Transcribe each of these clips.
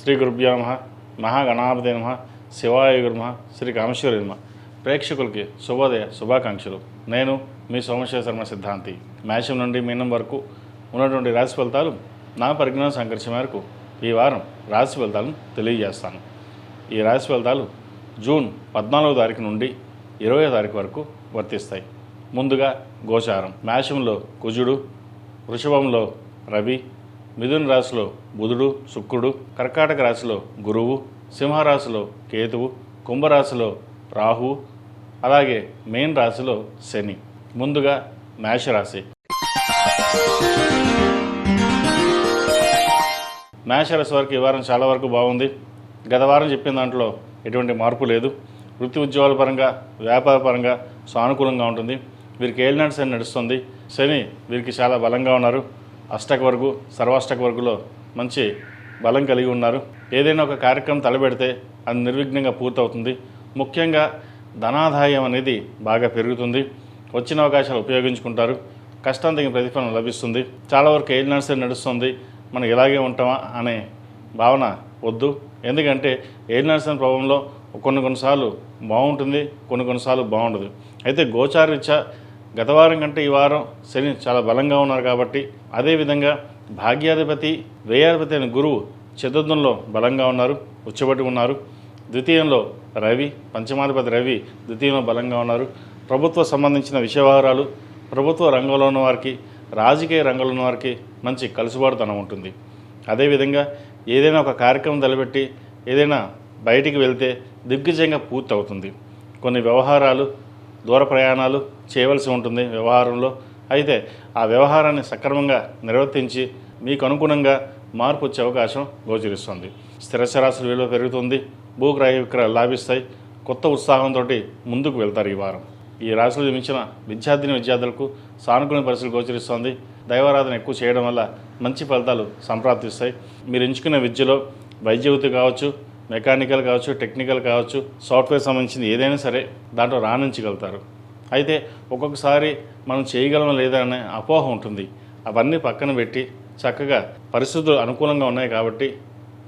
శ్రీ గురుభ్యో నమః. మహాగణాధిపతయే నమః. శివాయ గురు నమః. శ్రీ కామేశ్వరి నమః. ప్రేక్షకులకి శుభోదయ శుభాకాంక్షలు. నేను మీ సోమశేఖర శర్మ సిద్ధాంతి. మేషం నుండి మీనం వరకు ఉన్నటువంటి రాశి ఫలితాలు నా పరిజ్ఞానం సంకర్ష మేరకు ఈ వారం రాశి ఫలితాలను తెలియజేస్తాను. ఈ రాశి ఫలితాలు జూన్ 14వ తారీఖు నుండి 20వ తారీఖు వరకు వర్తిస్తాయి. ముందుగా గోచారం. మేషంలో కుజుడు, వృషభంలో రవి, మిథున రాశిలో బుధుడు శుక్రుడు, కర్కాటక రాశిలో గురువు, సింహరాశిలో కేతువు, కుంభరాశిలో రాహువు, అలాగే మీన రాశిలో శని. ముందుగా మేషరాశి. మేషరాశి వారికి ఈ వారం చాలా వరకు బాగుంది. గత వారం చెప్పిన దాంట్లో ఎటువంటి మార్పు లేదు. వృత్తి ఉద్యోగాల పరంగా, వ్యాపార పరంగా సానుకూలంగా ఉంటుంది. వీరికి ఏలినాటి శని నడుస్తుంది. శని వీరికి చాలా బలంగా ఉన్నారు. అష్టక వర్గు, సర్వాష్టక వర్గులో మంచి బలం కలిగి ఉన్నారు. ఏదైనా ఒక కార్యక్రమం తలపెడితే అది నిర్విఘ్నంగా పూర్తవుతుంది. ముఖ్యంగా ధనాదాయం అనేది బాగా పెరుగుతుంది. వచ్చిన అవకాశాలు ఉపయోగించుకుంటారు. కష్టం తగిన ప్రతిఫలం లభిస్తుంది. చాలా వరకు ఏలినాటి శని నడుస్తుంది, మనం ఇలాగే ఉంటామా అనే భావన వద్దు. ఎందుకంటే ఏలినాటి శని ప్రభావంలో కొన్నిసార్లు బాగుంటుంది, కొన్నిసార్లు బాగుండదు. అయితే గోచారరీత్యా గత వారం కంటే ఈ వారం శని చాలా బలంగా ఉన్నారు కాబట్టి, అదేవిధంగా భాగ్యాధిపతి వ్యయాధిపతి అయిన గురువు చతుర్థంలో బలంగా ఉన్నారు, ఉచ్చబట్టి ఉన్నారు. ద్వితీయంలో రవి, పంచమాధిపతి రవి ద్వితీయంలో బలంగా ఉన్నారు. ప్రభుత్వ సంబంధించిన విషయవహారాలు, ప్రభుత్వ రంగంలో ఉన్న వారికి, రాజకీయ రంగంలో ఉన్న వారికి మంచి కలుసుబాటుతనం ఉంటుంది. అదేవిధంగా ఏదైనా ఒక కార్యక్రమం తలపెట్టి ఏదైనా బయటికి వెళ్తే దిగ్విజయంగా పూర్తి అవుతుంది. కొన్ని వ్యవహారాలు, దూర ప్రయాణాలు చేయవలసి ఉంటుంది వ్యవహారంలో. అయితే ఆ వ్యవహారాన్ని సక్రమంగా నిర్వర్తించి మీకు అనుగుణంగా మార్పు వచ్చే అవకాశం గోచరిస్తుంది. స్థిరచరాశుల విలువ పెరుగుతుంది. భూక్రయ విక్రయాలు లాభిస్తాయి. కొత్త ఉత్సాహంతో ముందుకు వెళ్తారు ఈ వారం. ఈ రాశులు జన్మించిన విద్యార్థులకు సానుకూల పరిస్థితులు గోచరిస్తుంది. దైవారాధన ఎక్కువ చేయడం వల్ల మంచి ఫలితాలు సంప్రాప్తిస్తాయి. మీరు ఎంచుకున్న విద్యలో వైద్య వృత్తి కావచ్చు, మెకానికల్ కావచ్చు, టెక్నికల్ కావచ్చు, సాఫ్ట్వేర్ సంబంధించింది ఏదైనా సరే దాంట్లో రాణించగలుగుతారు. అయితే ఒక్కొక్కసారి మనం చేయగలమా లేదా అనే అపోహ ఉంటుంది. అవన్నీ పక్కన పెట్టి చక్కగా పరిస్థితులు అనుకూలంగా ఉన్నాయి కాబట్టి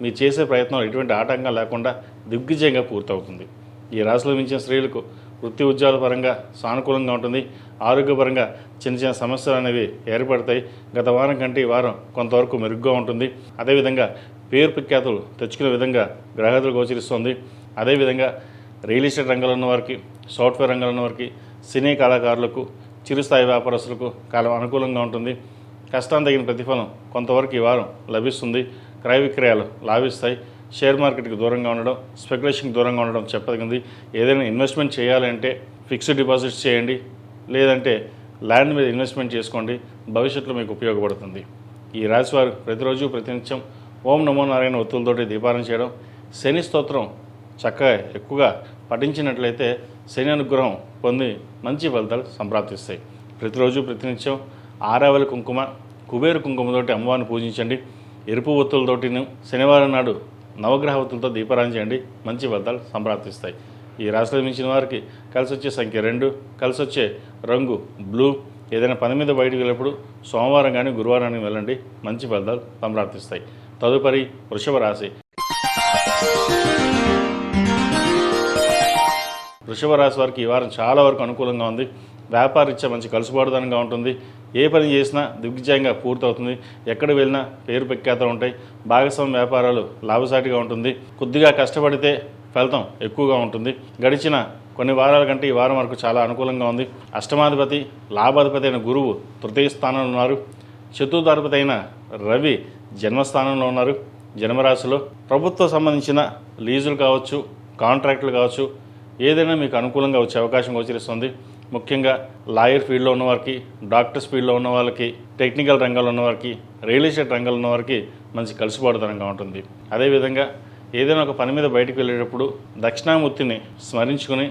మీరు చేసే ప్రయత్నం ఎటువంటి ఆటంకం లేకుండా దిగ్విజయంగా పూర్తవుతుంది. ఈ రాశిలో మించిన స్త్రీలకు వృత్తి ఉద్యోగాల పరంగా సానుకూలంగా ఉంటుంది. ఆరోగ్యపరంగా చిన్న చిన్న సమస్యలు అనేవి ఏర్పడతాయి. గత వారం కంటే ఈ వారం కొంతవరకు మెరుగ్గా ఉంటుంది. అదేవిధంగా పేరు ప్రఖ్యాతులు తెచ్చుకునే విధంగా గ్రహతులు గోచరిస్తుంది. అదేవిధంగా రియల్ ఎస్టేట్ రంగంలో ఉన్న వారికి, సాఫ్ట్వేర్ రంగంలో ఉన్న వారికి, సినీ కళాకారులకు, చిరుస్థాయి వ్యాపారస్తులకు కాలం అనుకూలంగా ఉంటుంది. కష్టాన్ని తగిన ప్రతిఫలం కొంతవరకు ఈ వారం లభిస్తుంది. క్రయ విక్రయాలు లాభిస్తాయి. షేర్ మార్కెట్కి దూరంగా ఉండడం, స్పెక్యులేషన్కి దూరంగా ఉండడం చెప్పదగింది. ఏదైనా ఇన్వెస్ట్మెంట్ చేయాలంటే ఫిక్స్డ్ డిపాజిట్స్ చేయండి, లేదంటే ల్యాండ్ మీద ఇన్వెస్ట్మెంట్ చేసుకోండి. భవిష్యత్తులో మీకు ఉపయోగపడుతుంది. ఈ రాశి వారు ప్రతిరోజు ప్రతినిత్యం ఓం నమో నారాయణ ఒత్తులతోటి దీపారాధన చేయడం, శని స్తోత్రం చక్కగా ఎక్కువగా పఠించినట్లయితే శని అనుగ్రహం పొంది మంచి ఫలితాలు సంప్రాప్తిస్తాయి. ప్రతిరోజు ప్రతినిత్యం ఆరావళి కుంకుమ, కుబేరు కుంకుమతోటి అమ్మవారిని పూజించండి. ఎరుపు ఒత్తులతోటి శనివారం నాడు నవగ్రహ ఒత్తులతో దీపారాధన చేయండి. మంచి ఫలితాలు సంప్రాప్తిస్తాయి. ఈ రాశిలో మించిన వారికి కలిసి వచ్చే సంఖ్య 2, కలిసి వచ్చే రంగు బ్లూ. ఏదైనా పని మీద బయటకు వెళ్ళినప్పుడు సోమవారం కానీ గురువారం కానీ వెళ్ళండి. మంచి ఫలితాలు సంప్రాప్తిస్తాయి. తదుపరి వృషభ రాశి. వృషభ రాశి వారికి ఈ వారం చాలా వరకు అనుకూలంగా ఉంది. వ్యాపారరీత్యా మంచి కలుసుబాటుదనంగా ఉంటుంది. ఏ పని చేసినా దిగ్విజయంగా పూర్తవుతుంది. ఎక్కడ వెళ్ళినా పేరు ప్రఖ్యాతలు ఉంటాయి. భాగస్వామ్య వ్యాపారాలు లాభసాటిగా ఉంటుంది. కొద్దిగా కష్టపడితే ఫలితం ఎక్కువగా ఉంటుంది. గడిచిన కొన్ని వారాల కంటే ఈ వారం వరకు చాలా అనుకూలంగా ఉంది. అష్టమాధిపతి లాభాధిపతి అయిన గురువు తృతీయ స్థానంలో ఉన్నారు. చతుర్థాధిపతి అయిన రవి జన్మస్థానంలో ఉన్నారు. జన్మరాశిలో ప్రభుత్వ సంబంధించిన లీజులు కావచ్చు, కాంట్రాక్టులు కావచ్చు, ఏదైనా మీకు అనుకూలంగా వచ్చే అవకాశం గోచరిస్తుంది. ముఖ్యంగా లాయర్ ఫీల్డ్లో ఉన్నవారికి, డాక్టర్స్ ఫీల్డ్లో ఉన్న వాళ్ళకి, టెక్నికల్ రంగంలో ఉన్నవారికి, రియల్ ఎస్టేట్ రంగంలో ఉన్నవారికి మంచి కలుసుబాటుతనంగా ఉంటుంది. అదేవిధంగా ఏదైనా ఒక పని మీద బయటకు వెళ్ళేటప్పుడు దక్షిణామూర్తిని స్మరించుకుని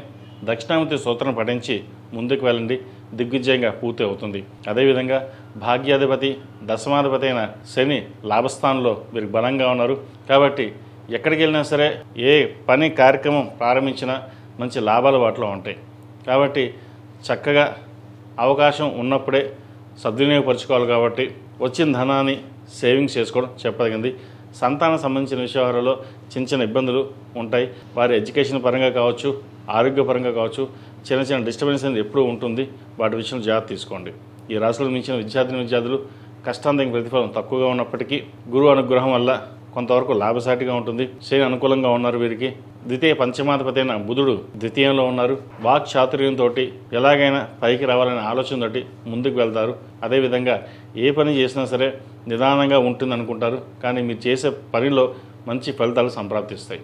దక్షిణామూర్తి సూత్రం పఠించి ముందుకు వెళ్ళండి. దిగ్విజయంగా పూర్తి అవుతుంది. అదేవిధంగా భాగ్యాధిపతి దశమాధిపతి అయిన శని లాభస్థానంలో మీరు బలంగా ఉన్నారు కాబట్టి ఎక్కడికి వెళ్ళినా సరే, ఏ పని కార్యక్రమం ప్రారంభించినా మంచి లాభాలు వాటిలో ఉంటాయి. కాబట్టి చక్కగా అవకాశం ఉన్నప్పుడే సద్వినియోగపరచుకోవాలి. కాబట్టి వచ్చిన ధనాన్ని సేవింగ్స్ చేసుకోవడం చెప్పదగింది. సంతానం సంబంధించిన విషయాలలో చిన్న చిన్న ఇబ్బందులు ఉంటాయి. వారి ఎడ్యుకేషన్ పరంగా కావచ్చు, ఆరోగ్యపరంగా కావచ్చు, చిన్న చిన్న డిస్టర్బెన్స్ అనేది ఎప్పుడూ ఉంటుంది. వాటి విషయంలో జాగ్రత్త తీసుకోండి. ఈ రాశిలో మించిన విద్యార్థులు కష్టాంతకి ప్రతిఫలం తక్కువగా ఉన్నప్పటికీ గురువు అనుగ్రహం వల్ల కొంతవరకు లాభసాటిగా ఉంటుంది. శని అనుకూలంగా ఉన్నారు. వీరికి ద్వితీయ పంచమాధిపతి అయిన బుధుడు ద్వితీయంలో ఉన్నారు. వాక్ చాతుర్యంతో ఎలాగైనా పైకి రావాలనే ఆలోచనతోటి ముందుకు వెళ్తారు. అదేవిధంగా ఏ పని చేసినా సరే నిదానంగా ఉంటుంది అనుకుంటారు, కానీ మీరు చేసే పనిలో మంచి ఫలితాలు సంప్రాప్తిస్తాయి.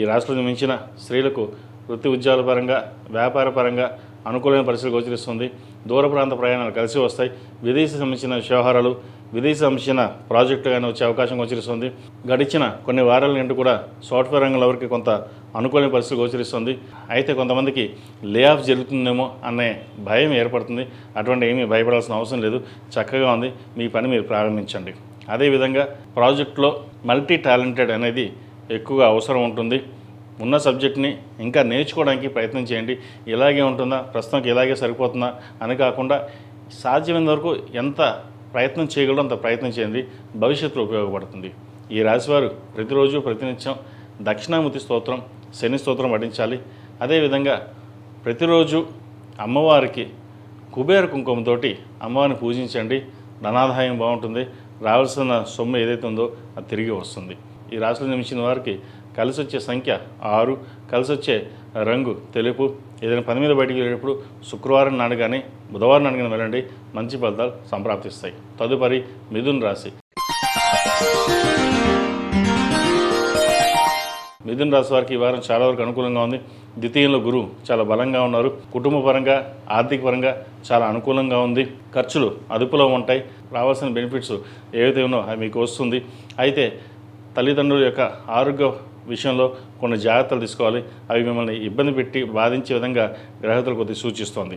ఈ రాశిలో జన్మించిన స్త్రీలకు వృత్తి ఉద్యోగాల పరంగా, వ్యాపార పరంగా అనుకూలమైన పరిస్థితులు గోచరిస్తుంది. దూర ప్రాంత ప్రయాణాలు కలిసి వస్తాయి. విదేశీ సంబంధించిన వ్యవహారాలు, విదేశీ సంబంధించిన ప్రాజెక్టు కానీ వచ్చే అవకాశం గోచరిస్తుంది. గడిచిన కొన్ని వారాల నుండి కూడా సాఫ్ట్వేర్ రంగంలో వరకు కొంత అనుకూలమైన పరిస్థితులు గోచరిస్తుంది. అయితే కొంతమందికి లే ఆఫ్ జరుగుతుందేమో అనే భయం ఏర్పడుతుంది. అటువంటి ఏమీ భయపడాల్సిన అవసరం లేదు. చక్కగా ఉంది. మీ పని మీరు ప్రారంభించండి. అదేవిధంగా ప్రాజెక్టులో మల్టీ టాలెంటెడ్ అనేది ఎక్కువగా అవసరం ఉంటుంది. ఉన్న సబ్జెక్ట్ని ఇంకా నేర్చుకోవడానికి ప్రయత్నం చేయండి. ఇలాగే ఉంటుందా, ప్రస్తుతానికి ఇలాగే సరిపోతుందా అని కాకుండా సాధ్యమైనంత వరకు ఎంత ప్రయత్నం చేయగలరో అంత ప్రయత్నం చేయండి. భవిష్యత్తులో ఉపయోగపడుతుంది. ఈ రాశివారు ప్రతిరోజు ప్రతినిత్యం దక్షిణామూర్తి స్తోత్రం, శని స్తోత్రం పఠించాలి. అదేవిధంగా ప్రతిరోజు అమ్మవారికి కుబేర కుంకుమతోటి అమ్మవారిని పూజించండి. ధనాదాయం బాగుంటుంది. రావాల్సిన సొమ్ము ఏదైతే ఉందో అది తిరిగి వస్తుంది. ఈ రాశిలో జన్మించిన వారికి కలిసి వచ్చే సంఖ్య 6, కలిసి వచ్చే రంగు తెలుపు. ఏదైనా పని మీద బయటికి వెళ్ళేటప్పుడు శుక్రవారం నాడు కానీ బుధవారం నాడు కానీ వెళ్ళండి. మంచి ఫలితాలు సంప్రాప్తిస్తాయి. తదుపరి మిథున రాశి. మిథున రాశి వారికి ఈ వారం చాలా వరకు అనుకూలంగా ఉంది. ద్వితీయంలో గురువు చాలా బలంగా ఉన్నారు. కుటుంబ పరంగా, ఆర్థిక పరంగా చాలా అనుకూలంగా ఉంది. ఖర్చులు అదుపులో ఉంటాయి. రావాల్సిన బెనిఫిట్స్ ఏవైతే ఉన్నో అవి మీకు వస్తుంది. అయితే తల్లిదండ్రుల యొక్క ఆరోగ్య విషయంలో కొన్ని జాగ్రత్తలు తీసుకోవాలి. అవి మిమ్మల్ని ఇబ్బంది పెట్టి బాధించే విధంగా గ్రహతులు కొద్దిగా సూచిస్తోంది.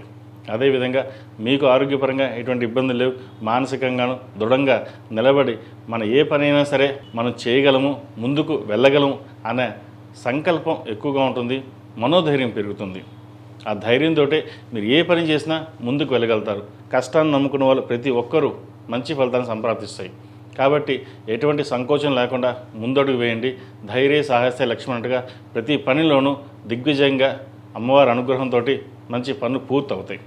అదేవిధంగా మీకు ఆరోగ్యపరంగా ఎటువంటి ఇబ్బందులు లేవు. మానసికంగాను దృఢంగా నిలబడి మన ఏ పనైనా సరే మనం చేయగలము, ముందుకు వెళ్ళగలము అనే సంకల్పం ఎక్కువగా ఉంటుంది. మనోధైర్యం పెరుగుతుంది. ఆ ధైర్యంతో మీరు ఏ పని చేసినా ముందుకు వెళ్ళగలుగుతారు. కష్టాన్ని నమ్ముకున్న వాళ్ళు ప్రతి ఒక్కరూ మంచి ఫలితాన్ని సంప్రాప్తిస్తాయి. కాబట్టి ఎటువంటి సంకోచం లేకుండా ముందడుగు వేయండి. ధైర్య సాహస లక్ష్మణుడిగా ప్రతి పనిలోనూ దిగ్విజయంగా అమ్మవారి అనుగ్రహంతో మంచి పనులు పూర్తవుతాయి.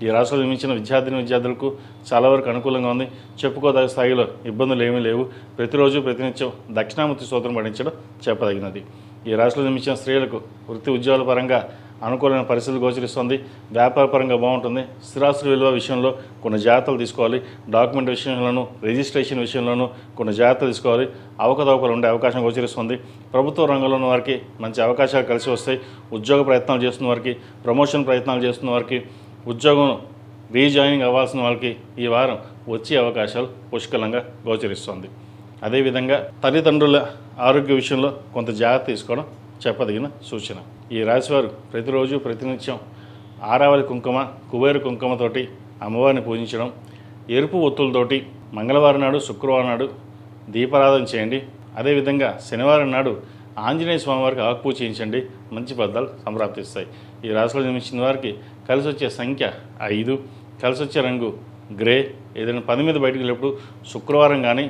ఈ రాశిలో జన్మించిన విద్యార్థులకు చాలా వరకు అనుకూలంగా ఉంది. చెప్పుకోదగ్గ స్థాయిలో ఇబ్బందులు ఏమీ లేవు. ప్రతిరోజు ప్రతినిత్యం దక్షిణామూర్తి స్తోత్రం పఠించడం చెప్పదగినది. ఈ రాశిలో జన్మించిన స్త్రీలకు వృత్తి ఉద్యోగాల పరంగా అనుకూలమైన పరిస్థితులు గోచరిస్తుంది. వ్యాపార పరంగా బాగుంటుంది. స్థిరాస్తుల విలువ విషయంలో కొన్ని జాగ్రత్తలు తీసుకోవాలి. డాక్యుమెంట్ విషయంలోనూ, రిజిస్ట్రేషన్ విషయంలోనూ కొన్ని జాగ్రత్తలు తీసుకోవాలి. అవకతవకలు ఉండే అవకాశం గోచరిస్తుంది. ప్రభుత్వ రంగంలో ఉన్న వారికి మంచి అవకాశాలు కలిసి వస్తాయి. ఉద్యోగ ప్రయత్నాలు చేస్తున్న వారికి, ప్రమోషన్ ప్రయత్నాలు చేస్తున్న వారికి, ఉద్యోగం రీజాయినింగ్ అవ్వాల్సిన వాళ్ళకి ఈ వారం వచ్చే అవకాశాలు పుష్కలంగా గోచరిస్తుంది. అదేవిధంగా తల్లిదండ్రుల ఆరోగ్య విషయంలో కొంత జాగ్రత్త తీసుకోవడం చెప్పదగిన సూచన. ఈ రాశివారు ప్రతిరోజు ప్రతినిత్యం ఆరావళి కుంకుమ, కుబేర కుంకుమతోటి అమ్మవారిని పూజించడం, ఎరుపు ఒత్తులతోటి మంగళవారం నాడు, శుక్రవారం నాడు దీపారాధన చేయండి. అదేవిధంగా శనివారం నాడు ఆంజనేయ స్వామివారికి ఆకుపూజ చేయించండి. మంచి ఫలితాలు సంప్రాప్తిస్తాయి. ఈ రాశిలో జన్మించిన వారికి కలిసి వచ్చే సంఖ్య 5, కలిసి వచ్చే రంగు గ్రే. ఏదైనా పని మీద బయటకు వెళ్ళినప్పుడు శుక్రవారం కానీ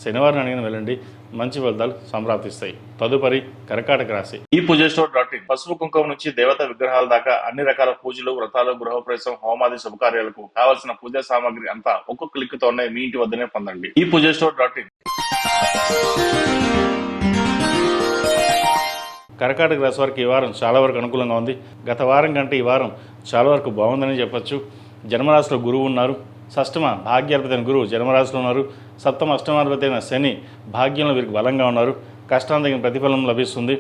శనివారం అడిగిన వెళ్ళండి. మంచి ఫలితాలు సంప్రాప్తిస్తాయి. తదుపరి కర్కాటక రాశి. ఈ పూజస్టోర్.in పసుపు కుంకుమ నుంచి దేవతా విగ్రహాల దాకా అన్ని రకాల పూజలు, వ్రతాలు, గృహప్రవేశం, హోమాది శుభకార్యాలకు కావలసిన పూజా సామాగ్రి అంతా ఒక్కొక్క క్లిక్తోనే మీ ఇంటి వద్దనే పొందండి. ఈ పూజస్టోర్.in. కర్కాటక రాశి వారికి ఈ వారం చాలా వరకు అనుకూలంగా ఉంది. గత వారం కంటే ఈ వారం చాలా వరకు బాగుందని చెప్పచ్చు. జన్మరాశిలో గురువు ఉన్నారు. షష్టమ భాగ్యాధిపతి అయిన గురువు జన్మరాశిలో ఉన్నారు. సప్తమ అష్టమాధిపతి అయిన శని భాగ్యంలో వీరికి బలంగా ఉన్నారు. కష్టానికి తగిన ప్రతిఫలం లభిస్తుంది.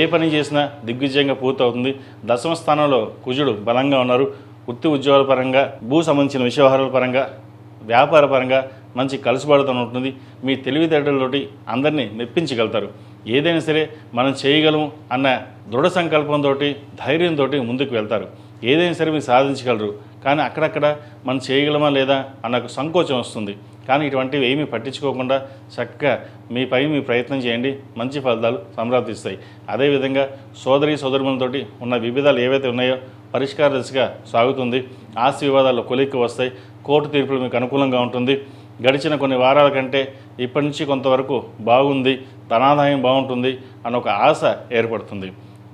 ఏ పని చేసినా దిగ్విజయంగా పూర్తవుతుంది. దశమ స్థానంలో కుజుడు బలంగా ఉన్నారు. వృత్తి ఉద్యోగాల పరంగా, భూ సంబంధించిన వ్యవహారాల పరంగా, వ్యాపార పరంగా మంచి కలుసుబాటుతో ఉంటుంది. మీ తెలివితేటలతోటి అందరినీ మెప్పించగలుగుతారు. ఏదైనా సరే మనం చేయగలము అన్న దృఢ సంకల్పంతో, ధైర్యంతో ముందుకు వెళ్తారు. ఏదైనా సరే మీరు సాధించగలరు. కానీ అక్కడక్కడ మనం చేయగలమా లేదా అన్న సంకోచం వస్తుంది. కానీ ఇటువంటివి ఏమీ పట్టించుకోకుండా చక్కగా మీపై మీ ప్రయత్నం చేయండి. మంచి ఫలితాలు సంప్రాప్తిస్తాయి. అదేవిధంగా సోదరులతోటి ఉన్న విభేదాలు ఏవైతే ఉన్నాయో పరిష్కార దిశగా సాగుతుంది. ఆస్తి వివాదాల్లో కొలిక్కి వస్తాయి. కోర్టు తీర్పులు మీకు అనుకూలంగా ఉంటుంది. గడిచిన కొన్ని వారాల కంటే ఇప్పటి నుంచి కొంతవరకు బాగుంది, ధనాదాయం బాగుంటుంది అన్న ఒక ఆశ ఏర్పడుతుంది.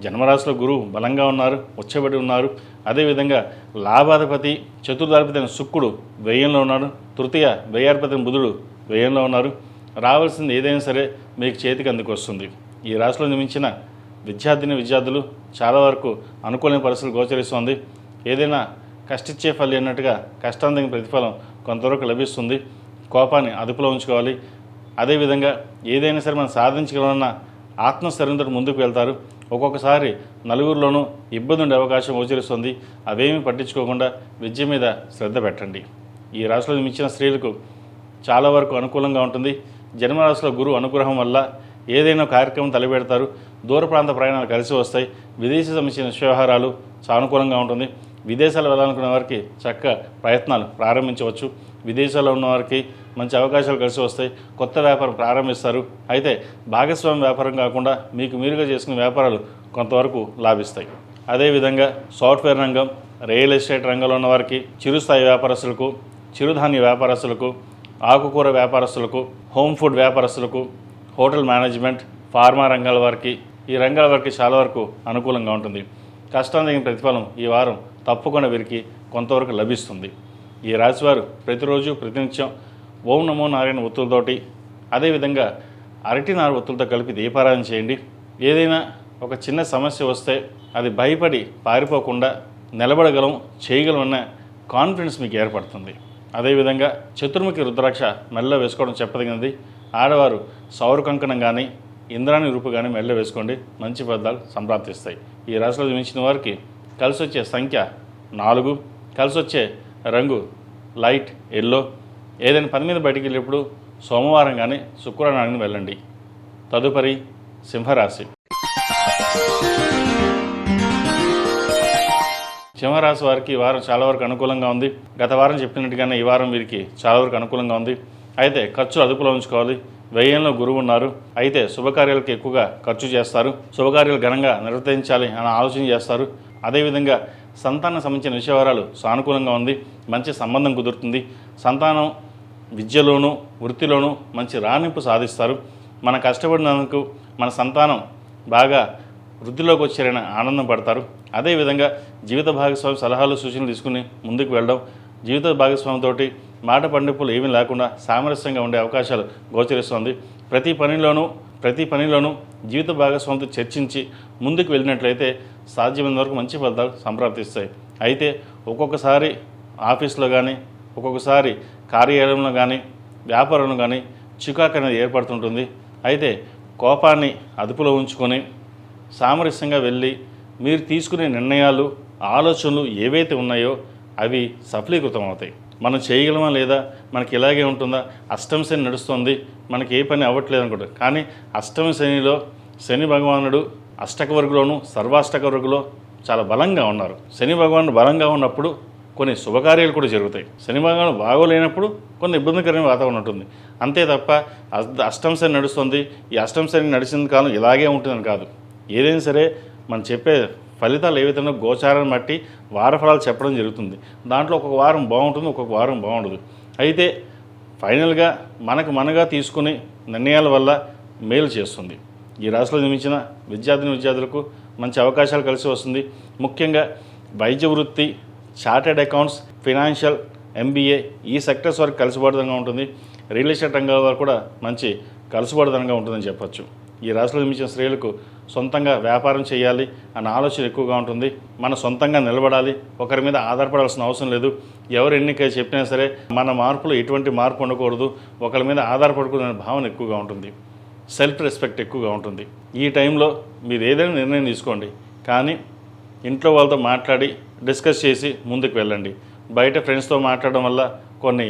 జన్మరాశిలో గురువు బలంగా ఉన్నారు, ఉచ్చబడి ఉన్నారు. అదేవిధంగా లాభాధిపతి చతుర్థాధిపతి అయిన శుక్రుడు వ్యయంలో ఉన్నాడు. తృతీయ వ్యయాధిపతి అయిన బుధుడు వ్యయంలో ఉన్నారు. రావాల్సింది ఏదైనా సరే మీకు చేతికి అందుకొస్తుంది. ఈ రాశిలో నిర్మించిన విద్యార్థులు చాలా వరకు అనుకూలమైన పరిస్థితులు గోచరిస్తుంది. ఏదైనా కష్టించే ఫలి అన్నట్టుగా కష్టానికి ప్రతిఫలం కొంతవరకు లభిస్తుంది. కోపాన్ని అదుపులో ఉంచుకోవాలి. అదేవిధంగా ఏదైనా సరే మనం సాధించగలన్న ఆత్మస్థైర్యంతో ముందుకు వెళ్తారు. ఒక్కొక్కసారి నలుగురిలోనూ ఇబ్బంది ఉండే అవకాశం గోచరిస్తుంది. అవేమీ పట్టించుకోకుండా విద్య మీద శ్రద్ధ పెట్టండి. ఈ రాశిలో జన్మించిన స్త్రీలకు చాలా వరకు అనుకూలంగా ఉంటుంది. జన్మరాశిలో గురువు అనుగ్రహం వల్ల ఏదైనా కార్యక్రమం తలపెడతారు. దూర ప్రాంత ప్రయాణాలు కలిసి వస్తాయి. విదేశీ సంబంధించిన వ్యవహారాలు సానుకూలంగా ఉంటుంది. విదేశాలు వెళ్ళాలనుకునే వారికి చక్కగా ప్రయత్నాలు ప్రారంభించవచ్చు. విదేశాల్లో ఉన్న వారికి మంచి అవకాశాలు కలిసి వస్తాయి. కొత్త వ్యాపారం ప్రారంభిస్తారు. అయితే భాగస్వామ్య వ్యాపారం కాకుండా మీకు మీరుగా చేసుకునే వ్యాపారాలు కొంతవరకు లాభిస్తాయి. అదేవిధంగా సాఫ్ట్వేర్ రంగం, రియల్ ఎస్టేట్ రంగంలో ఉన్న వారికి, చిరుస్థాయి వ్యాపారస్తులకు, చిరుధాన్య వ్యాపారస్తులకు, ఆకుకూర వ్యాపారస్తులకు, హోమ్ ఫుడ్ వ్యాపారస్తులకు, హోటల్ మేనేజ్మెంట్, ఫార్మా రంగాల వారికి, ఈ రంగాల వారికి చాలా వరకు అనుకూలంగా ఉంటుంది. కష్టానికి ప్రతిఫలం ఈ వారం తప్పకుండా వీరికి కొంతవరకు లభిస్తుంది. ఈ రాశివారు ప్రతిరోజు ప్రతినిత్యం ఓం నమో నారాయణ ఒత్తులతోటి, అదేవిధంగా అరటి నారు ఒత్తులతో కలిపి దీపారాధన చేయండి. ఏదైనా ఒక చిన్న సమస్య వస్తే అది భయపడి పారిపోకుండా నిలబడగలం, చేయగలం అన్న కాన్ఫిడెన్స్ మీకు ఏర్పడుతుంది. అదేవిధంగా చతుర్ముఖి రుద్రాక్ష మెల్ల వేసుకోవడం చెప్పదగినది. ఆడవారు సౌర కంకణం కానీ ఇంద్రాణి రూపు కానీ మెల్ల వేసుకోండి. మంచి ఫలితాలు సంప్రాప్తిస్తాయి. ఈ రాశిలో జన్మించిన వారికి కలిసి వచ్చే సంఖ్య 4, కలిసి వచ్చే రంగు లైట్ ఎల్లో. ఏదైనా పని మీద బయటికి వెళ్ళేప్పుడు సోమవారం కానీ శుక్రవారం కానీ వెళ్ళండి. తదుపరి సింహరాశి. సింహరాశి వారికి ఈ వారం చాలా వరకు అనుకూలంగా ఉంది. గత వారం చెప్పినట్టుగానే ఈ వారం వీరికి చాలా వరకు అనుకూలంగా ఉంది. అయితే ఖర్చులు అదుపులో ఉంచుకోవాలి. వ్యయంలో గురువు ఉన్నారు. అయితే శుభకార్యాలకు ఎక్కువగా ఖర్చు చేస్తారు. శుభకార్యాలు ఘనంగా నిర్వర్తించాలి అని ఆలోచన చేస్తారు. అదేవిధంగా సంతానం సంబంధించిన విషయవరాలు సానుకూలంగా ఉంది. మంచి సంబంధం కుదురుతుంది. సంతానం విద్యలోనూ వృత్తిలోనూ మంచి రాణింపు సాధిస్తారు. మన కష్టపడినందుకు మన సంతానం బాగా వృద్ధిలోకి వచ్చారని ఆనందం పడతారు. అదేవిధంగా జీవిత భాగస్వామి సలహాలు సూచనలు తీసుకుని ముందుకు వెళ్ళడం, జీవిత భాగస్వామితో మాట పండిప్పులు ఏమీ లేకుండా సామరస్యంగా ఉండే అవకాశాలు గోచరిస్తుంది. ప్రతి పనిలోనూ జీవిత భాగస్వామితో చర్చించి ముందుకు వెళ్ళినట్లయితే సాధ్యమైనంత వరకు మంచి ఫలితాలు సంప్రాప్తిస్తాయి. అయితే ఒక్కొక్కసారి ఆఫీస్లో కానీ, ఒక్కొక్కసారి కార్యాలయంలో కానీ, వ్యాపారంలో కానీ చికాకు అనేది ఏర్పడుతుంటుంది. అయితే కోపాన్ని అదుపులో ఉంచుకొని సామరస్యంగా వెళ్ళి మీరు తీసుకునే నిర్ణయాలు, ఆలోచనలు ఏవైతే ఉన్నాయో అవి సఫలీకృతం అవుతాయి. మనం చేయగలమా లేదా, మనకి ఇలాగే ఉంటుందా, అష్టమ శని నడుస్తుంది, మనకి ఏ పని అవ్వట్లేదు అనుకుంటారు. కానీ అష్టమ శనిలో శని భగవానుడు అష్టక వర్గులోను సర్వాష్టక వర్గులో చాలా బలంగా ఉన్నారు. శని భగవానుడు బలంగా ఉన్నప్పుడు కొన్ని శుభకార్యాలు కూడా జరుగుతాయి. శని భగవానుడు బాగోలేనప్పుడు కొన్ని ఇబ్బందికరమైన వాతావరణం ఉంటుంది. అంతే తప్ప అష్టమ శని నడుస్తుంది, ఈ అష్టమ శని నడిచిన కాలం ఇలాగే ఉంటుందని కాదు. ఏదైనా సరే మనం చెప్పే ఫలితాలు ఏవైతే గోచారాన్ని బట్టి వారఫలాలు చెప్పడం జరుగుతుంది. దాంట్లో ఒక్కొక్క వారం బాగుంటుంది, ఒక్కొక్క వారం బాగుండదు. అయితే ఫైనల్గా మనగా తీసుకునే నిర్ణయాల వల్ల మేలు చేస్తుంది. ఈ రాశిలో జన్మించిన విద్యార్థులకు మంచి అవకాశాలు కలిసి వస్తుంది. ముఖ్యంగా వైద్య వృత్తి, చార్టెడ్ అకౌంట్స్, ఫైనాన్షియల్, MBA ఈ సెక్టర్స్ వరకు కలిసిబడదంగా ఉంటుంది. రియల్ ఎస్టేట్ రంగాల వరకు కూడా మంచి కలిసిబడదనంగా ఉంటుందని చెప్పచ్చు. ఈ రాశిలో జన్మించిన స్త్రీలకు సొంతంగా వ్యాపారం చేయాలి అన్న ఆలోచన ఎక్కువగా ఉంటుంది. మన సొంతంగా నిలబడాలి, ఒకరి మీద ఆధారపడాల్సిన అవసరం లేదు. ఎవరు ఎన్నిక చెప్పినా సరే మన మార్పులో ఎటువంటి మార్పు ఉండకూడదు, ఒకరి మీద ఆధారపడకూడదనే భావన ఎక్కువగా ఉంటుంది. సెల్ఫ్ రెస్పెక్ట్ ఎక్కువగా ఉంటుంది. ఈ టైంలో మీరు ఏదైనా నిర్ణయం తీసుకోండి, కానీ ఇంట్లో వాళ్ళతో మాట్లాడి డిస్కస్ చేసి ముందుకు వెళ్ళండి. బయట ఫ్రెండ్స్తో మాట్లాడడం వల్ల కొన్ని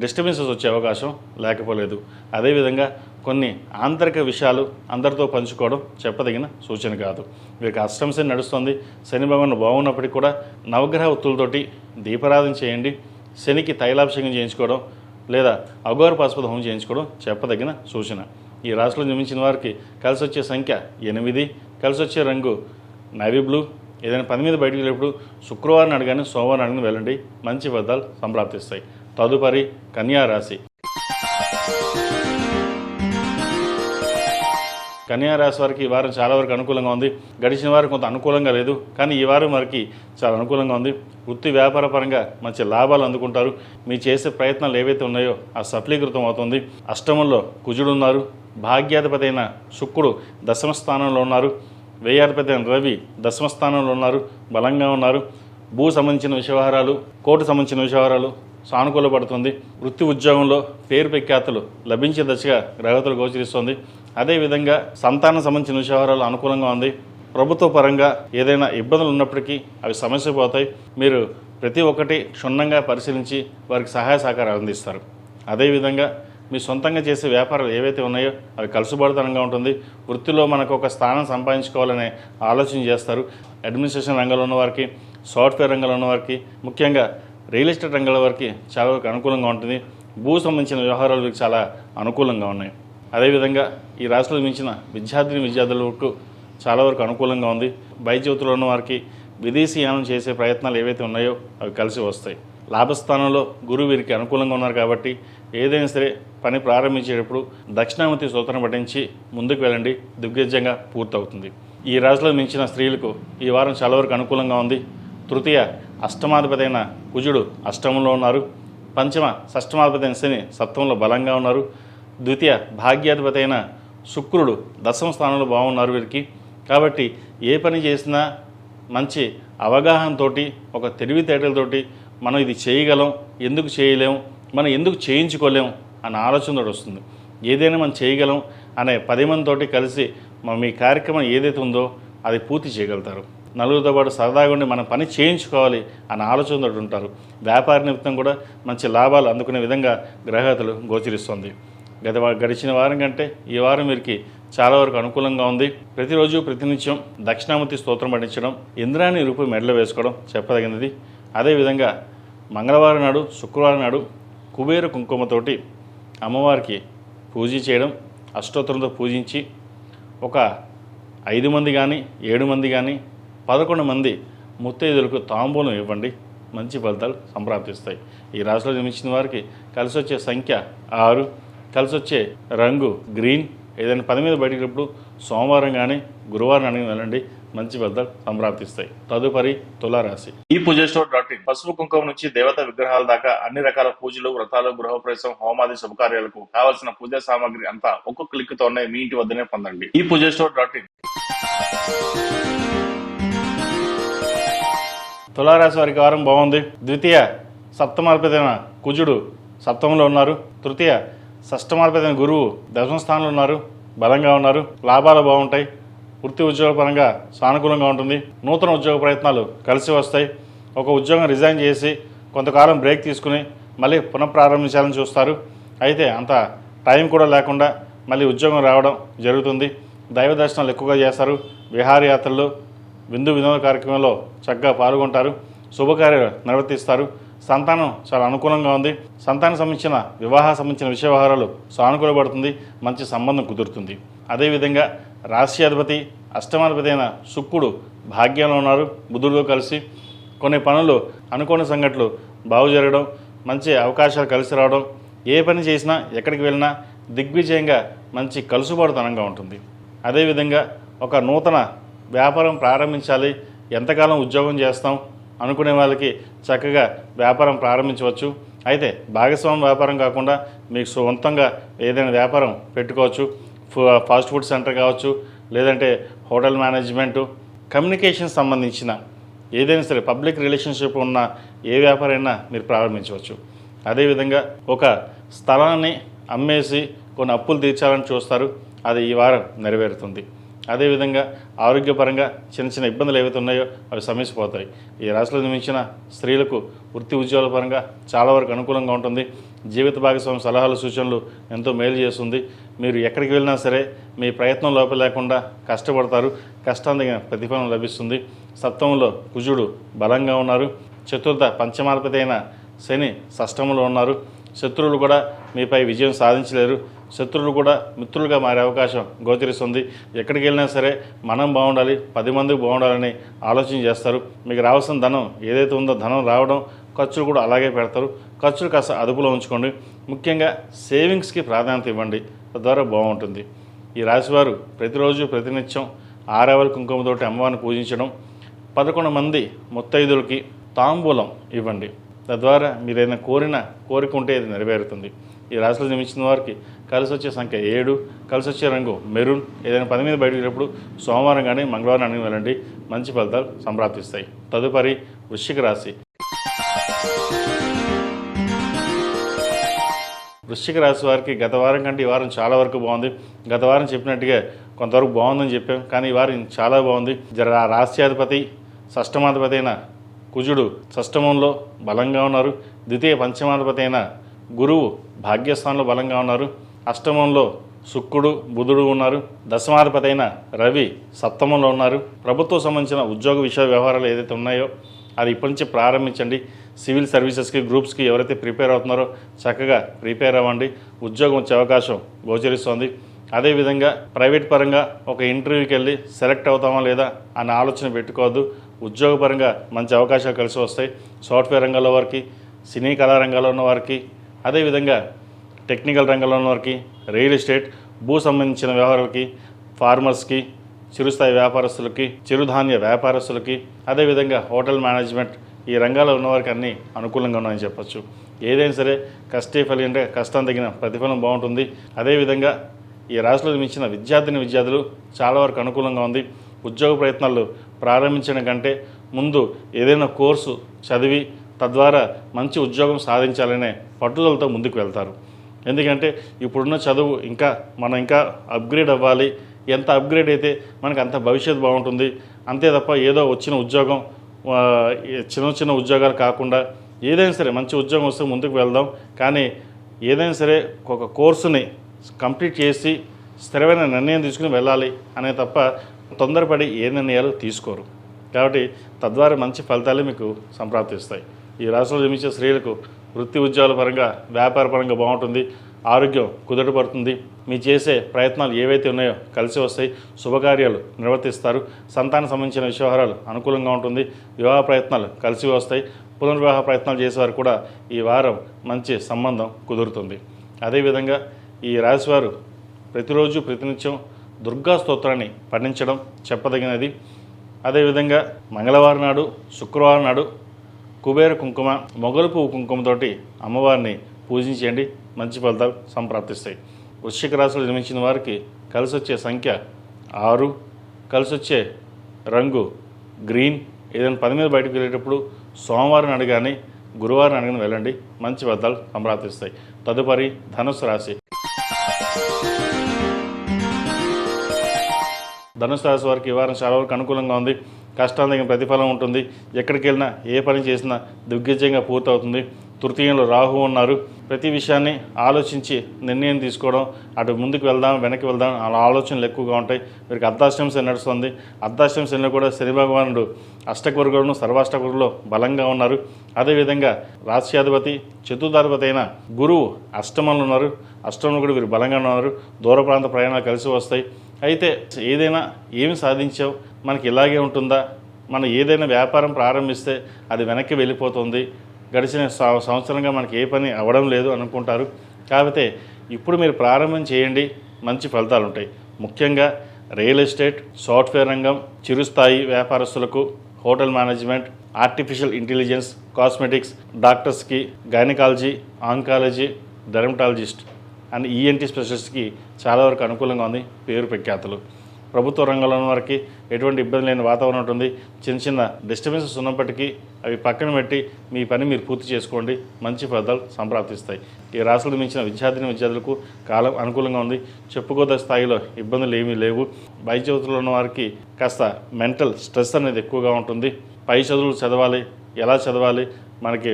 డిస్టర్బెన్సెస్ వచ్చే అవకాశం లేకపోలేదు. అదేవిధంగా కొన్ని ఆంతరిక విషయాలు అందరితో పంచుకోవడం చెప్పదగిన సూచన కాదు. వీరికి అష్టమ శని నడుస్తుంది. శని భగవానుడు బాగున్నప్పటికీ కూడా నవగ్రహ ఒత్తులతోటి దీపారాధన చేయండి. శనికి తైలాభిషేకం చేయించుకోవడం లేదా అఘోర పాశుపత హోమం చేయించుకోవడం చెప్పదగిన సూచన. ఈ రాశిలో జన్మించిన వారికి కలిసి వచ్చే సంఖ్య 8, కలిసి వచ్చే రంగు నేవీ బ్లూ. ఏదైనా పని మీద బయటకు వెళ్ళేప్పుడు శుక్రవారం అడగానే సోమవారం అడగని వెళ్ళండి. మంచి ఫలితాలు సంప్రాప్తిస్తాయి. తదుపరి కన్యా రాశి. కన్యా రాశి వారికి ఈ వారం చాలా వరకు అనుకూలంగా ఉంది. గడిచిన వారం కొంత అనుకూలంగా లేదు, కానీ ఈ వారం వారికి చాలా అనుకూలంగా ఉంది. వృత్తి వ్యాపార పరంగా మంచి లాభాలు అందుకుంటారు. మీరు చేసే ప్రయత్నాలు ఏవైతే ఉన్నాయో ఆ సఫలీకృతం అవుతుంది. అష్టమంలో కుజుడు ఉన్నారు. భాగ్యాధిపతి అయిన శుక్రుడు దశమ స్థానంలో ఉన్నారు. వ్యయాధిపతి అయిన రవి దశమ స్థానంలో ఉన్నారు, బలంగా ఉన్నారు. భూ సంబంధించిన వ్యవహారాలు, కోర్టు సంబంధించిన వ్యవహారాలు సానుకూలపడుతుంది. వృత్తి ఉద్యోగంలో పేరు ప్రఖ్యాతులు లభించే దశగా గ్రహతులు గోచరిస్తుంది. అదేవిధంగా సంతానం సంబంధించిన వ్యవహారాలు అనుకూలంగా ఉంది. ప్రభుత్వ పరంగా ఏదైనా ఇబ్బందులు ఉన్నప్పటికీ అవి సమస్య పోతాయి. మీరు ప్రతి ఒక్కటి క్షుణ్ణంగా పరిశీలించి వారికి సహాయ సహకారాలు అందిస్తారు. అదేవిధంగా మీ సొంతంగా చేసే వ్యాపారాలు ఏవైతే ఉన్నాయో అవి కలుసుబడతనంగా ఉంటుంది. వృత్తిలో మనకు ఒక స్థానం సంపాదించుకోవాలనే ఆలోచన చేస్తారు. అడ్మినిస్ట్రేషన్ రంగంలో ఉన్న వారికి, సాఫ్ట్వేర్ రంగంలో ఉన్న వారికి, ముఖ్యంగా రియల్ ఎస్టేట్ రంగాల వారికి చాలా వరకు అనుకూలంగా ఉంటుంది. భూ సంబంధించిన వ్యవహారాలు చాలా అనుకూలంగా ఉన్నాయి. అదేవిధంగా ఈ రాశిలో మించిన విద్యార్థులకు చాలా వరకు అనుకూలంగా ఉంది. బయజీవితంలో ఉన్న వారికి విదేశీయానం చేసే ప్రయత్నాలు ఏవైతే ఉన్నాయో అవి కలిసి వస్తాయి. లాభస్థానంలో గురువు వీరికి అనుకూలంగా ఉన్నారు కాబట్టి ఏదైనా సరే పని ప్రారంభించేటప్పుడు దక్షిణామూర్తి స్తోత్రం పఠించి ముందుకు వెళ్ళండి, దిగ్విజయంగా పూర్తవుతుంది. ఈ రాశిలో మించిన స్త్రీలకు ఈ వారం చాలా వరకు అనుకూలంగా ఉంది. తృతీయ అష్టమాధిపతి అయిన కుజుడు అష్టమంలో ఉన్నారు. పంచమ షష్టమాధిపతి అయిన శని సప్తమంలో బలంగా ఉన్నారు. ద్వితీయ భాగ్యాధిపతి అయిన శుక్రుడు దశమ స్థానంలో బాగున్నారు వీరికి. కాబట్టి ఏ పని చేసినా మంచి అవగాహనతోటి, ఒక తెలివితేటలతోటి మనం ఇది చేయగలం, ఎందుకు చేయలేం, మనం ఎందుకు చేయించుకోలేం అన్న ఆలోచనతో వస్తుంది. ఏదైనా మనం చేయగలం అనే 10 మందితోటి కలిసి మీ కార్యక్రమం ఏదైతే ఉందో అది పూర్తి చేయగలుగుతారు. నలుగురితో పాటు సరదాగా ఉండి మన పని చేయించుకోవాలి అన్న ఆలోచనతో ఉంటారు. వ్యాపార నిమిత్తం కూడా మంచి లాభాలు అందుకునే విధంగా గ్రహగతులు గోచరిస్తుంది. గడిచిన వారం కంటే ఈ వారం వీరికి చాలా వరకు అనుకూలంగా ఉంది. ప్రతిరోజు ప్రతినిత్యం దక్షిణామూర్తి స్తోత్రం పఠించడం, ఇంద్రాణి రూపు మెడలో వేసుకోవడం చెప్పదగినది. అదేవిధంగా మంగళవారం నాడు, శుక్రవారం నాడు కుబేర కుంకుమతోటి అమ్మవారికి పూజ చేయడం, అష్టోత్తరంతో పూజించి ఒక 5 మంది కానీ 7 మంది కానీ 11 మంది ముత్తైదులకు తాంబూలం ఇవ్వండి. మంచి ఫలితాలు సంప్రాప్తిస్తాయి. ఈ రాశిలో జన్మించిన వారికి కలిసి వచ్చే సంఖ్య 6, కలిసి వచ్చే రంగు గ్రీన్. ఏదైనా పని మీద బయటప్పుడు సోమవారం కానీ గురువారం కానీ వెళ్ళండి, మంచి ఫలితాలు సంప్రాప్తిస్తాయి. తదుపరి తులారాశి. ఈ పూజస్టోర్.in పసుపు కుంకుమ నుంచి దేవతా విగ్రహాల దాకా అన్ని రకాల పూజలు, వ్రతాలు, గృహప్రవేశం, హోమాది శుభకార్యాలకు కావలసిన పూజా సామాగ్రి అంతా ఒక్కొక్క క్లిక్తోనే మీ ఇంటి వద్దనే పొందండి. ఈ పూజస్టోర్.in. తులారాశి వారికి వారం బాగుంది. ద్వితీయ సప్తమాధిపతైన కుజుడు సప్తమంలో ఉన్నారు. తృతీయ షష్టమాధిపతైన గురువు దశమ స్థానంలో ఉన్నారు, బలంగా ఉన్నారు. లాభాలు బాగుంటాయి. వృత్తి ఉద్యోగ పరంగా సానుకూలంగా ఉంటుంది. నూతన ఉద్యోగ ప్రయత్నాలు కలిసి వస్తాయి. ఒక ఉద్యోగం రిజైన్ చేసి కొంతకాలం బ్రేక్ తీసుకుని మళ్ళీ పునఃప్రారంభించాలని చూస్తారు. అయితే అంత టైం కూడా లేకుండా మళ్ళీ ఉద్యోగం రావడం జరుగుతుంది. దైవ దర్శనాలు ఎక్కువగా చేస్తారు. విహారయాత్రలు, విందు వినోద కార్యక్రమంలో చక్కగా పాల్గొంటారు. శుభకార్యాలు నిర్వర్తిస్తారు. సంతానం చాలా అనుకూలంగా ఉంది. సంతానం సంబంధించిన వివాహ సంబంధించిన వ్యవహారాలు సానుకూలపడుతుంది. మంచి సంబంధం కుదురుతుంది. అదేవిధంగా రాశ్యాధిపతి అష్టమాధిపతి అయిన శుక్రుడు భాగ్యంలో ఉన్నారు. బుధుడితో కలిసి కొన్ని పనులు, అనుకోని సంఘటనలు బాగు జరగడం, మంచి అవకాశాలు కలిసి రావడం, ఏ పని చేసినా ఎక్కడికి వెళ్ళినా దిగ్విజయంగా మంచి కలుసుబాటుతనంగా ఉంటుంది. అదేవిధంగా ఒక నూతన వ్యాపారం ప్రారంభించాలి, ఎంతకాలం ఉద్యోగం చేస్తాం అనుకునే వాళ్ళకి చక్కగా వ్యాపారం ప్రారంభించవచ్చు. అయితే భాగస్వామ్య వ్యాపారం కాకుండా మీకు సొంతంగా ఏదైనా వ్యాపారం పెట్టుకోవచ్చు. ఫాస్ట్ ఫుడ్ సెంటర్ కావచ్చు, లేదంటే హోటల్ మేనేజ్మెంటు, కమ్యూనికేషన్ సంబంధించిన ఏదైనా సరే పబ్లిక్ రిలేషన్షిప్ ఉన్న ఏ వ్యాపారైనా మీరు ప్రారంభించవచ్చు. అదేవిధంగా ఒక స్థలాన్ని అమ్మేసి కొన్ని అప్పులు తీర్చాలని చూస్తారు. అది ఈ వారం నెరవేరుతుంది. అదేవిధంగా ఆరోగ్యపరంగా చిన్న చిన్న ఇబ్బందులు ఏవైతే ఉన్నాయో అవి సమస్యపోతాయి. ఈ రాశిలో నిర్మించిన స్త్రీలకు వృత్తి ఉద్యోగాల పరంగా చాలా వరకు అనుకూలంగా ఉంటుంది. జీవిత భాగస్వామి సలహాలు, సూచనలు ఎంతో మేలు చేస్తుంది. మీరు ఎక్కడికి వెళ్ళినా సరే మీ ప్రయత్నం లోపం లేకుండా కష్టపడతారు. కష్టానికి ప్రతిఫలం లభిస్తుంది. సప్తమంలో కుజుడు బలంగా ఉన్నారు. చతుర్థ పంచమాధిపతి అయిన శని షష్టమంలో ఉన్నారు. శత్రువులు కూడా మీపై విజయం సాధించలేరు. శత్రువులు కూడా మిత్రులుగా మారే అవకాశం గోచరిస్తుంది. ఎక్కడికి వెళ్ళినా సరే మనం బాగుండాలి, 10 మందికి బాగుండాలని ఆలోచన చేస్తారు. మీకు రావాల్సిన ధనం ఏదైతే ఉందో ధనం రావడం, ఖర్చులు కూడా అలాగే పెడతారు. ఖర్చులు కాస్త అదుపులో ఉంచుకోండి. ముఖ్యంగా సేవింగ్స్కి ప్రాధాన్యత ఇవ్వండి, తద్వారా బాగుంటుంది. ఈ రాశివారు ప్రతిరోజు ప్రతినిత్యం ఆరవల కుంకుమతోటి అమ్మవారిని పూజించడం, 11 మంది ముత్తైదులకి తాంబూలం ఇవ్వండి. తద్వారా మీరు ఏదైనా కోరిక ఉంటే ఇది నెరవేరుతుంది. ఈ రాశిలో జన్మించిన వారికి కలిసి వచ్చే సంఖ్య 7, కలిసి వచ్చే రంగు మెరూన్. ఏదైనా పని మీద బయటకు వెళ్ళినప్పుడు సోమవారం కానీ మంగళవారం అడిగి వెళ్ళండి, మంచి ఫలితాలు సంప్రాప్తిస్తాయి. తదుపరి వృశ్చిక రాశి. వృశ్చిక రాశి వారికి గత వారం కంటే ఈ వారం చాలా వరకు బాగుంది. గత వారం చెప్పినట్టుగా కొంతవరకు బాగుందని చెప్పాం, కానీ ఈ వారం చాలా బాగుంది. రాశ్యాధిపతి షష్టమాధిపతి అయిన కుజుడు షష్టమంలో బలంగా ఉన్నారు. ద్వితీయ పంచమాధిపతి అయిన గురువు భాగ్యస్థానంలో బలంగా ఉన్నారు. అష్టమంలో శుక్రుడు బుధుడు ఉన్నారు. దశమాధిపతి అయిన రవి సప్తమంలో ఉన్నారు. ప్రభుత్వం సంబంధించిన ఉద్యోగ విషయ వ్యవహారాలు ఏదైతే ఉన్నాయో అది ఇప్పటి నుంచి ప్రారంభించండి. సివిల్ సర్వీసెస్కి గ్రూప్స్కి ఎవరైతే ప్రిపేర్ అవుతున్నారో చక్కగా ప్రిపేర్ అవ్వండి. ఉద్యోగం వచ్చే అవకాశం గోచరిస్తోంది. అదేవిధంగా ప్రైవేట్ పరంగా ఒక ఇంటర్వ్యూకి వెళ్ళి సెలెక్ట్ అవుతామా లేదా అన్న ఆలోచన పెట్టుకోవద్దు. ఉద్యోగపరంగా మంచి అవకాశాలు కలిసి వస్తాయి. సాఫ్ట్వేర్ రంగంలో వారికి, సినీ కళా రంగంలో ఉన్న వారికి, అదేవిధంగా టెక్నికల్ రంగంలో ఉన్న వారికి, రియల్ ఎస్టేట్, భూ సంబంధించిన వ్యవహారాలకి, ఫార్మర్స్కి, చిరుస్థాయి వ్యాపారస్తులకి, చిరుధాన్య వ్యాపారస్తులకి, అదేవిధంగా హోటల్ మేనేజ్మెంట్ ఈ రంగాల్లో ఉన్నవారికి అన్నీ అనుకూలంగా ఉన్నాయని చెప్పచ్చు. ఏదైనా సరే కష్టే ఫలి అంటే కష్టం తగిన ప్రతిఫలం బాగుంటుంది. అదేవిధంగా ఈ రాశిలో మించిన విద్యార్థులు చాలా వరకు అనుకూలంగా ఉంది. ఉద్యోగ ప్రయత్నాలు ప్రారంభించడం కంటే ముందు ఏదైనా కోర్సు చదివి తద్వారా మంచి ఉద్యోగం సాధించాలనే పట్టుదలతో ముందుకు వెళ్తారు. ఎందుకంటే ఇప్పుడున్న చదువు మనం ఇంకా అప్గ్రేడ్ అవ్వాలి. ఎంత అప్గ్రేడ్ అయితే మనకు అంత భవిష్యత్తు బాగుంటుంది. అంతే తప్ప ఏదో వచ్చిన ఉద్యోగం చిన్న ఉద్యోగాలు కాకుండా ఏదైనా సరే మంచి ఉద్యోగం వస్తే ముందుకు వెళ్దాం. కానీ ఏదైనా సరే ఒక కోర్సుని కంప్లీట్ చేసి స్థిరమైన నిర్ణయం తీసుకుని వెళ్ళాలి అనే తప్ప తొందరపడి ఏ నిర్ణయాలు తీసుకోరు. కాబట్టి తద్వారా మంచి ఫలితాలు మీకు సంప్రాప్తిస్తాయి. ఈ రాశిలో జన్మించే స్త్రీలకు వృత్తి ఉద్యోగాల పరంగా, వ్యాపార పరంగా బాగుంటుంది. ఆరోగ్యం కుదుటపడుతుంది. మీ చేసే ప్రయత్నాలు ఏవైతే ఉన్నాయో కలిసి వస్తాయి. శుభకార్యాలు నిర్వర్తిస్తారు. సంతానం సంబంధించిన వ్యవహారాలు అనుకూలంగా ఉంటుంది. వివాహ ప్రయత్నాలు కలిసి వస్తాయి. పునర్వివాహ ప్రయత్నాలు చేసేవారు కూడా ఈ వారం మంచి సంబంధం కుదురుతుంది. అదేవిధంగా ఈ రాశివారు ప్రతిరోజు ప్రతినిత్యం దుర్గా స్తోత్రాన్ని పఠించడం చెప్పదగినది. అదేవిధంగా మంగళవారం నాడు, శుక్రవారం నాడు కుబేర కుంకుమ, మొగలు పువ్వు కుంకుమతోటి అమ్మవారిని పూజించండి, మంచి ఫలితాలు సంప్రాప్తిస్తాయి. వృశ్చిక రాశిలో జన్మించిన వారికి కలిసి వచ్చే సంఖ్య 6, కలిసి వచ్చే రంగు గ్రీన్. ఏదైనా పని మీద బయటకు వెళ్ళేటప్పుడు సోమవారం అడగాని, గురువారం అడగని వెళ్ళండి, మంచి ఫలితాలు సంప్రాప్తిస్తాయి. తదుపరి ధనుస్సు రాశి. ధనుసు రాశి వారికి ఈ వారం చాలా వరకు అనుకూలంగా ఉంది. కష్టానికి తగిన ప్రతిఫలం ఉంటుంది. ఎక్కడికి వెళ్ళినా ఏ పని చేసినా దిగ్విజయంగా పూర్తవుతుంది. తృతీయంలో రాహు ఉన్నారు. ప్రతి విషయాన్ని ఆలోచించి నిర్ణయం తీసుకోవడం, అటు ముందుకు వెళ్దాం వెనక్కి వెళ్దాం అలా ఆలోచనలు ఎక్కువగా ఉంటాయి. వీరికి అర్ధాష్టమ శని నడుస్తుంది. అర్ధాష్టమ శనిలో కూడా శని భగవానుడు అష్టకవర్గంలో సర్వాష్టకవర్గంలో బలంగా ఉన్నారు. అదేవిధంగా రాశ్యాధిపతి చతుర్థాధిపతి అయిన గురువు అష్టమంలో ఉన్నారు. అష్టమంలో కూడా వీరు బలంగా ఉన్నారు. దూర ప్రాంత ప్రయాణాలు కలిసి వస్తాయి. అయితే ఏదైనా ఏమి సాధించావు, మనకి ఇలాగే ఉంటుందా, మనం ఏదైనా వ్యాపారం ప్రారంభిస్తే అది వెనక్కి వెళ్ళిపోతుంది, గడిచిన సంవత్సరంగా మనకి ఏ పని అవ్వడం లేదు అనుకుంటారు. కాకపోతే ఇప్పుడు మీరు ప్రారంభం చేయండి, మంచి ఫలితాలు ఉంటాయి. ముఖ్యంగా రియల్ ఎస్టేట్, సాఫ్ట్వేర్ రంగం, చిరుస్థాయి వ్యాపారస్తులకు, hotel management, artificial intelligence, cosmetics, డాక్టర్స్కి, gynaecology, oncology, dermatologist and ENT స్పెషలిస్ట్కి చాలా వరకు అనుకూలంగా ఉంది. పేరు ప్రఖ్యాతులు. ప్రభుత్వ రంగంలో ఉన్న వారికి ఎటువంటి ఇబ్బంది లేని వాతావరణం ఉంటుంది. చిన్న డిస్టర్బెన్సెస్ ఉన్నప్పటికీ అవి పక్కన పెట్టి మీ పని మీరు పూర్తి చేసుకోండి, మంచి ఫలితాలు సంప్రాప్తిస్తాయి. ఈ రాశులు మించిన విద్యార్థులకు కాలం అనుకూలంగా ఉంది. చెప్పుకోదగ్గ స్థాయిలో ఇబ్బందులు ఏమీ లేవు. పై చదువులో ఉన్న వారికి కాస్త మెంటల్ స్ట్రెస్ అనేది ఎక్కువగా ఉంటుంది. పై చదువులు చదవాలి, ఎలా చదవాలి, మనకి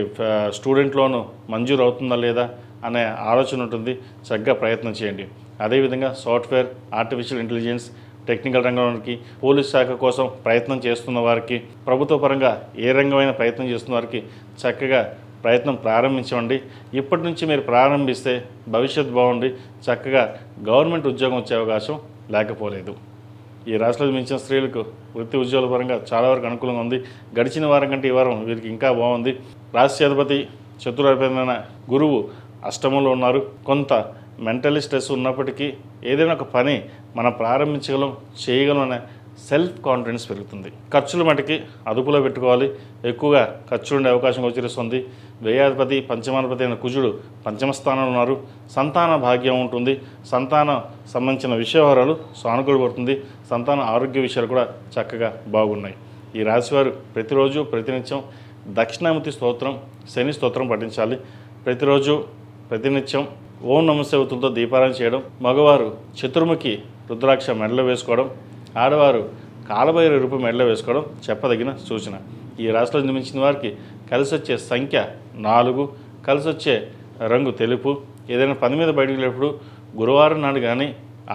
స్టూడెంట్ లోను మంజూరు అవుతుందా లేదా అనే ఆలోచన ఉంటుంది. చక్కగా ప్రయత్నం చేయండి. అదేవిధంగా సాఫ్ట్వేర్, ఆర్టిఫిషియల్ ఇంటెలిజెన్స్, టెక్నికల్ రంగంలోకి, పోలీస్ శాఖ కోసం ప్రయత్నం చేస్తున్న వారికి, ప్రభుత్వ పరంగా ఏ రంగమైన ప్రయత్నం చేస్తున్న వారికి చక్కగా ప్రయత్నం ప్రారంభించండి. ఇప్పటి నుంచి మీరు ప్రారంభిస్తే భవిష్యత్తు బాగుండి చక్కగా గవర్నమెంట్ ఉద్యోగం వచ్చే అవకాశం లేకపోలేదు. ఈ రాశిలో మించిన స్త్రీలకు వృత్తి ఉద్యోగాల పరంగా చాలా వరకు అనుకూలంగా ఉంది. గడిచిన వారం కంటే ఈ వారం వీరికి ఇంకా బాగుంది. రాశ్యాధిపతి చతురాధిపతి గురువు అష్టమంలో ఉన్నారు. కొంత మెంటలీ స్ట్రెస్ ఉన్నప్పటికీ ఏదైనా ఒక పని మనం ప్రారంభించగలం, చేయగలం అనే సెల్ఫ్ కాన్ఫిడెన్స్ పెరుగుతుంది. ఖర్చులు మటుకి అదుపులో పెట్టుకోవాలి. ఎక్కువగా ఖర్చులు ఉండే అవకాశం గోచరిస్తుంది. వ్యయాధిపతి పంచమాధిపతి అయిన కుజుడు పంచమ స్థానంలో ఉన్నారు. సంతాన భాగ్యం ఉంటుంది. సంతానం సంబంధించిన విషయవరాలు సానుకూలపడుతుంది. సంతాన ఆరోగ్య విషయాలు కూడా చక్కగా బాగున్నాయి. ఈ రాశివారు ప్రతిరోజు ప్రతినిత్యం దక్షిణామూర్తి స్తోత్రం, శని స్తోత్రం పఠించాలి. ప్రతిరోజు ప్రతినిత్యం ఓం నమశివాయతో దీపారాయణ చేయడం, మగవారు చతుర్ముఖి రుద్రాక్ష మెడలో వేసుకోవడం, ఆడవారు కాలభైరవ రూపం మెడలో వేసుకోవడం చెప్పదగిన సూచన. ఈ రాశిలో జన్మించిన వారికి కలిసి వచ్చే సంఖ్య 4, కలిసి వచ్చే రంగు తెలుపు. ఏదైనా పని మీద బయటకు వెళ్ళేటప్పుడు గురువారం నాడు కానీ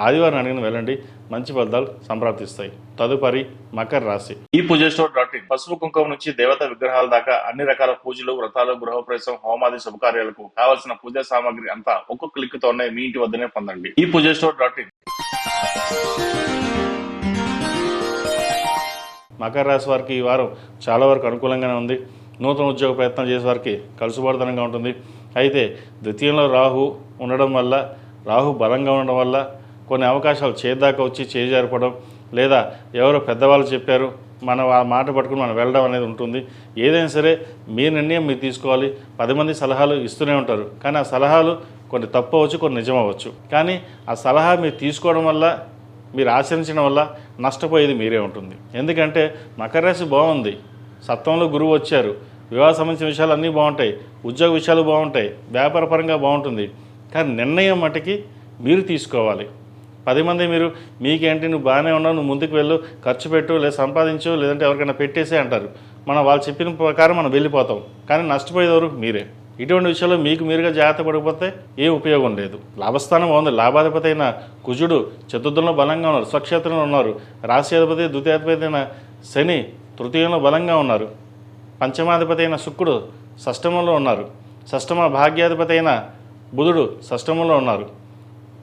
ఆదివారం నాడు కానీ వెళ్ళండి, మంచి ఫలితాలు సంప్రాప్తిస్తాయి. తదుపరి మకర రాశి. ఈ పూజస్టోర్.in పసుపు కుంకుమ నుంచి దేవత విగ్రహాల దాకా అన్ని రకాల పూజలు, వ్రతాలు, గృహప్రవేశం, హోమాది శుభకార్యాలకు కావలసిన పూజా సామాగ్రి అంతా ఒక్కొక్క క్లిక్తోనే మీ ఇంటి వద్దనే పొందండి. ఈ పూజస్టోర్.in. మకర రాశి వారికి ఈ వారం చాలా వరకు అనుకూలంగానే ఉంది. నూతన ఉద్యోగ ప్రయత్నం చేసే వారికి కలుసుబాటుతనంగా ఉంటుంది. అయితే ద్వితీయంలో రాహు ఉండడం వల్ల, రాహు బలంగా ఉండడం వల్ల కొన్ని అవకాశాలు చేద్దాకా వచ్చి చేజారిపోవడం, లేదా ఎవరో పెద్దవాళ్ళు చెప్పారు మనం ఆ మాట పట్టుకుని మనం వెళ్ళడం అనేది ఉంటుంది. ఏదైనా సరే మీ నిర్ణయం మీరు తీసుకోవాలి. 10 మంది సలహాలు ఇస్తూనే ఉంటారు, కానీ ఆ సలహాలు కొన్ని తప్పు అవ్వచ్చు, కొన్ని నిజం అవ్వచ్చు. కానీ ఆ సలహా మీరు తీసుకోవడం వల్ల, మీరు ఆచరించడం వల్ల నష్టపోయేది మీరే ఉంటుంది. ఎందుకంటే మకర రాశి బాగుంది, సప్తమంలో గురువు వచ్చారు, వివాహ సంబంధించిన విషయాలు అన్నీ బాగుంటాయి, ఉద్యోగ విషయాలు బాగుంటాయి, వ్యాపారపరంగా బాగుంటుంది. కానీ నిర్ణయం మటుకి మీరు తీసుకోవాలి. 10 మంది మీరు మీకేంటి నువ్వు బాగానే ఉన్నావు, నువ్వు ముందుకు వెళ్ళు, ఖర్చు పెట్టు, లేదా సంపాదించు, లేదంటే ఎవరికైనా పెట్టేసే అంటారు. మనం వాళ్ళు చెప్పిన ప్రకారం మనం వెళ్ళిపోతాం, కానీ నష్టపోయేవారు మీరే. ఇటువంటి విషయాల్లో మీకు మీరుగా జాగ్రత్త పడిపోతే ఏ ఉపయోగం లేదు. లాభస్థానం బాగుంది. లాభాధిపతి అయిన కుజుడు చతుర్థంలో బలంగా ఉన్నారు, స్వక్షేత్రంలో ఉన్నారు. రాశ్యాధిపతి ద్వితీయాధిపతి అయిన శని తృతీయంలో బలంగా ఉన్నారు. పంచమాధిపతి అయిన శుక్రుడు షష్టమంలో ఉన్నారు. షష్టమ భాగ్యాధిపతి అయిన బుధుడు షష్టమంలో ఉన్నారు.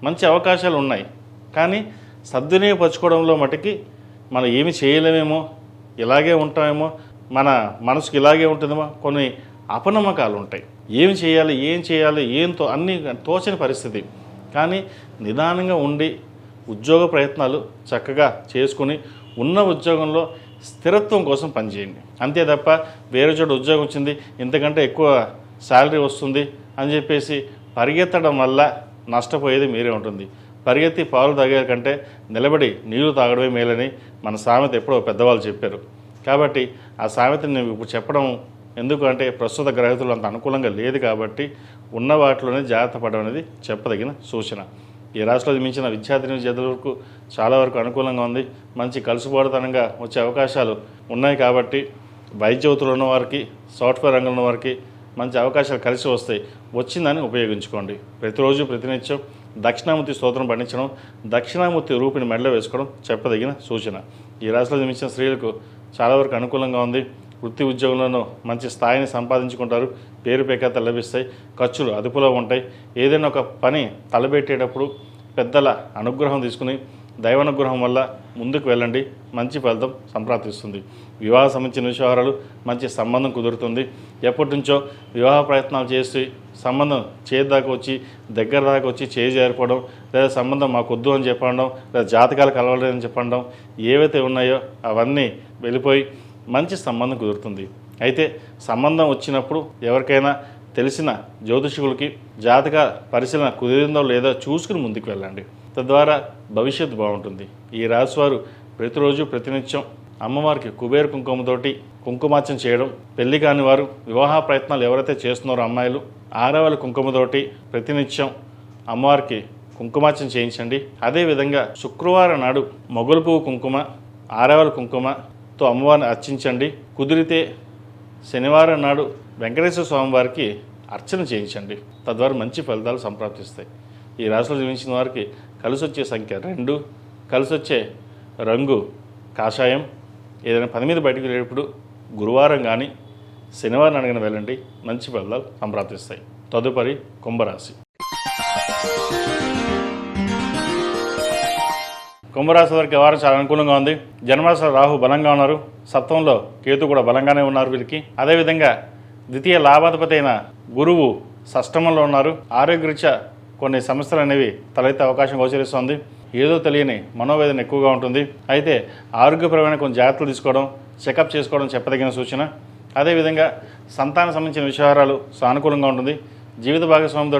మంచి అవకాశాలు ఉన్నాయి, కానీ సద్వినియోగపరచుకోవడంలో మటుకి మనం ఏమి చేయలేమేమో, ఇలాగే ఉంటామేమో, మన మనసుకు ఇలాగే ఉంటుందేమో, కొన్ని అపనమ్మకాలు ఉంటాయి. ఏం చేయాలి అన్నీ తోచని పరిస్థితి. కానీ నిదానంగా ఉండి ఉద్యోగ ప్రయత్నాలు చక్కగా చేసుకుని ఉన్న ఉద్యోగంలో స్థిరత్వం కోసం పనిచేయండి. అంతే తప్ప వేరే చోట ఉద్యోగం వచ్చింది, ఇంతకంటే ఎక్కువ శాలరీ వస్తుంది అని చెప్పేసి పరిగెత్తడం వల్ల నష్టపోయేది మీరే ఉంటుంది. పరిగెత్తి పాలు తాగే కంటే నిలబడి నీళ్లు తాగడమే మేలని మన సామెత ఎప్పుడో పెద్దవాళ్ళు చెప్పారు. కాబట్టి ఆ సామెతని నేను ఇప్పుడు చెప్పడం ఎందుకు అంటే ప్రస్తుత గ్రహతులు అంత అనుకూలంగా లేదు కాబట్టి ఉన్న వాటిలోనే జాగ్రత్త పడడం అనేది చెప్పదగిన సూచన. ఈ రాశిలో మించిన విద్యార్థులకు చాలా వరకు అనుకూలంగా ఉంది. మంచి కలుసుబాటుతనంగా వచ్చే అవకాశాలు ఉన్నాయి కాబట్టి వైద్యవతులు ఉన్నవారికి, సాఫ్ట్వేర్ రంగంలో ఉన్న వారికి మంచి అవకాశాలు కలిసి వస్తాయి. వచ్చిందని ఉపయోగించుకోండి. ప్రతిరోజు ప్రతినిత్యం దక్షిణామూర్తి స్తోత్రం పఠించడం, దక్షిణామూర్తి రూపిని మెడలో వేసుకోవడం చెప్పదగిన సూచన. ఈ రాశిలో జన్మించిన స్త్రీలకు చాలా వరకు అనుకూలంగా ఉంది. వృత్తి ఉద్యోగంలోనూ మంచి స్థాయిని సంపాదించుకుంటారు. పేరు పేకత లభిస్తాయి. ఖర్చులు అదుపులో ఉంటాయి. ఏదైనా ఒక పని తలబెట్టేటప్పుడు పెద్దల అనుగ్రహం తీసుకుని దైవానుగ్రహం వల్ల ముందుకు వెళ్ళండి, మంచి ఫలితం సంప్రాప్తిస్తుంది. వివాహ సంబంధించిన విషయాలు మంచి సంబంధం కుదురుతుంది. ఎప్పటి నుంచో వివాహ ప్రయత్నాలు చేసి సంబంధం చేద్దాకా వచ్చి దగ్గర దాకా వచ్చి చేరిపోవడం, లేదా సంబంధం మాకొద్దు అని చెప్పడం, లేదా జాతకాలు కలవలేదని చెప్పడం, ఏవైతే ఉన్నాయో అవన్నీ వెళ్ళిపోయి మంచి సంబంధం కుదురుతుంది. అయితే సంబంధం వచ్చినప్పుడు ఎవరికైనా తెలిసిన జ్యోతిషకులకి జాతక పరిశీలన కుదిరిందో లేదో చూసుకుని ముందుకు వెళ్ళండి. తద్వారా భవిష్యత్తు బాగుంటుంది. ఈ రాశివారు ప్రతిరోజు ప్రతినిత్యం అమ్మవారికి కుబేర కుంకుమతోటి కుంకుమార్చన చేయడం, పెళ్లి కాని వారు వివాహ ప్రయత్నాలు ఎవరైతే చేస్తున్నారో అమ్మాయిలు ఆడవాళ్ళ కుంకుమతోటి ప్రతినిత్యం అమ్మవారికి కుంకుమార్చన చేయించండి. అదేవిధంగా శుక్రవారం నాడు మొగలు పువ్వు కుంకుమ, ఆడవాళ్ళ కుంకుమతో అమ్మవారిని అర్చించండి. కుదిరితే శనివారం నాడు వెంకటేశ్వర స్వామి వారికి అర్చన చేయించండి. తద్వారా మంచి ఫలితాలు సంప్రాప్తిస్తాయి. ఈ రాశిలో జన్మించిన వారికి కలిసి వచ్చే సంఖ్య 2, కలిసి వచ్చే రంగు కాషాయం. ఏదైనా పని మీద బయటకు వెళ్ళేటప్పుడు గురువారం కానీ శనివారం అడిగిన వెళ్ళండి, మంచి ఫలితాలు సంప్రాప్తిస్తాయి. తదుపరి కుంభరాశి. కుంభరాశి వారికి వారం చాలా అనుకూలంగా ఉంది. జన్మరాశిలో రాహు బలంగా ఉన్నారు. సప్తమంలో కేతు కూడా బలంగానే ఉన్నారు వీరికి. అదేవిధంగా ద్వితీయ లాభాధిపతి అయిన గురువు షష్టమంలో ఉన్నారు. ఆరోగ్యరీత్యా కొన్ని సమస్యలు అనేవి తలెత్తే అవకాశం గోచరిస్తుంది. ఏదో తెలియని మనోవేదన ఎక్కువగా ఉంటుంది. అయితే ఆరోగ్యపరమైన కొన్ని జాగ్రత్తలు తీసుకోవడం, చెకప్ చేసుకోవడం చెప్పదగిన సూచన. అదేవిధంగా సంతానం సంబంధించిన విషయాలు సానుకూలంగా ఉంటుంది. జీవిత భాగస్వామితో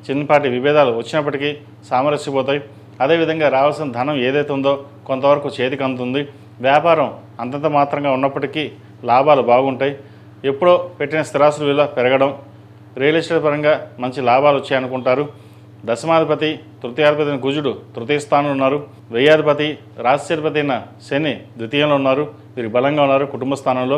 చిన్నపాటి విభేదాలు వచ్చినప్పటికీ సామరస్యపోతాయి. అదేవిధంగా రావాల్సిన ధనం ఏదైతే ఉందో కొంతవరకు చేతికి అందుతుంది. వ్యాపారం అంతంత మాత్రంగా ఉన్నప్పటికీ లాభాలు బాగుంటాయి. ఎప్పుడో పెట్టిన స్థిరాస్తుల విలువ పెరగడం, రియల్ ఎస్టేట్ పరంగా మంచి లాభాలు వచ్చాయనుకుంటారు. దశమాధిపతి తృతీయాధిపతి కుజుడు తృతీయ స్థానంలో ఉన్నారు. వ్యయాధిపతి రాష్ట్రాధిపతి అయిన శని ద్వితీయంలో ఉన్నారు. వీరు బలంగా ఉన్నారు కుటుంబ స్థానంలో.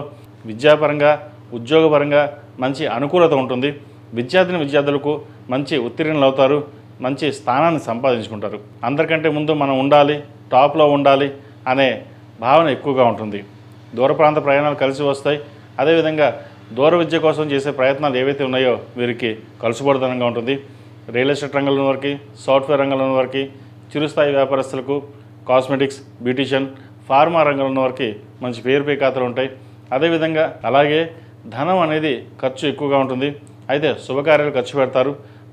విద్యాపరంగా ఉద్యోగపరంగా మంచి అనుకూలత ఉంటుంది. విద్యార్థులకు మంచి ఉత్తీర్ణులు అవుతారు. మంచి స్థానాన్ని సంపాదించుకుంటారు. అందరికంటే ముందు మనం ఉండాలి, టాప్లో ఉండాలి అనే భావన ఎక్కువగా ఉంటుంది. దూర ప్రాంత ప్రయాణాలు కలిసి వస్తాయి. అదేవిధంగా దూర విద్య కోసం చేసే ప్రయత్నాలు ఏవైతే ఉన్నాయో వీరికి కలుసుబడుతనంగా ఉంటుంది. రియల్ ఎస్టేట్ రంగంలో వారికి, సాఫ్ట్వేర్ రంగంలో వారికి, చిరుస్థాయి వ్యాపారస్తులకు, కాస్మెటిక్స్, బ్యూటిషియన్, ఫార్మా రంగంలో వారికి మంచి పేరు ఖాతాలు ఉంటాయి. అదేవిధంగా అలాగే ధనం అనేది ఖర్చు ఎక్కువగా ఉంటుంది. అయితే శుభకార్యాలు ఖర్చు పెడతారు.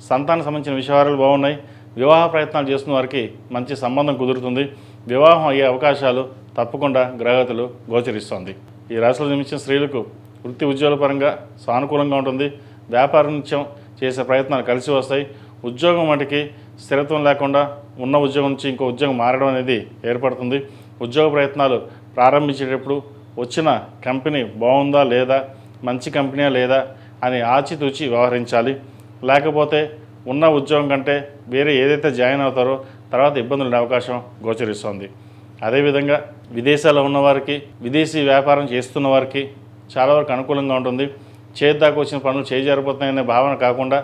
సంతానం సంబంధించిన విషయాలు బాగున్నాయి. వివాహ ప్రయత్నాలు చేస్తున్న వారికి మంచి సంబంధం కుదురుతుంది. వివాహం అయ్యే అవకాశాలు తప్పకుండా గ్రహగతులు గోచరిస్తుంది. ఈ రాశిలో జన్మించిన స్త్రీలకు వృత్తి ఉద్యోగాల పరంగా సానుకూలంగా ఉంటుంది. వ్యాపార నిత్యం చేసే ప్రయత్నాలు కలిసి వస్తాయి. ఉద్యోగం వాటికి స్థిరత్వం లేకుండా ఉన్న ఉద్యోగం నుంచి ఇంకో ఉద్యోగం మారడం అనేది ఏర్పడుతుంది. ఉద్యోగ ప్రయత్నాలు ప్రారంభించేటప్పుడు వచ్చిన కంపెనీ బాగుందా లేదా, మంచి కంపెనీయా లేదా అని ఆచితూచి వ్యవహరించాలి. లేకపోతే ఉన్న ఉద్యోగం కంటే వేరే ఏదైతే జాయిన్ అవుతారో తర్వాత ఇబ్బందులు ఉండే అవకాశం గోచరిస్తుంది. అదేవిధంగా విదేశాల్లో ఉన్నవారికి, విదేశీ వ్యాపారం చేస్తున్న వారికి చాలా వరకు అనుకూలంగా ఉంటుంది. చేద్దాకా వచ్చిన పనులు చేజారిపోతున్నాయనే భావన కాకుండా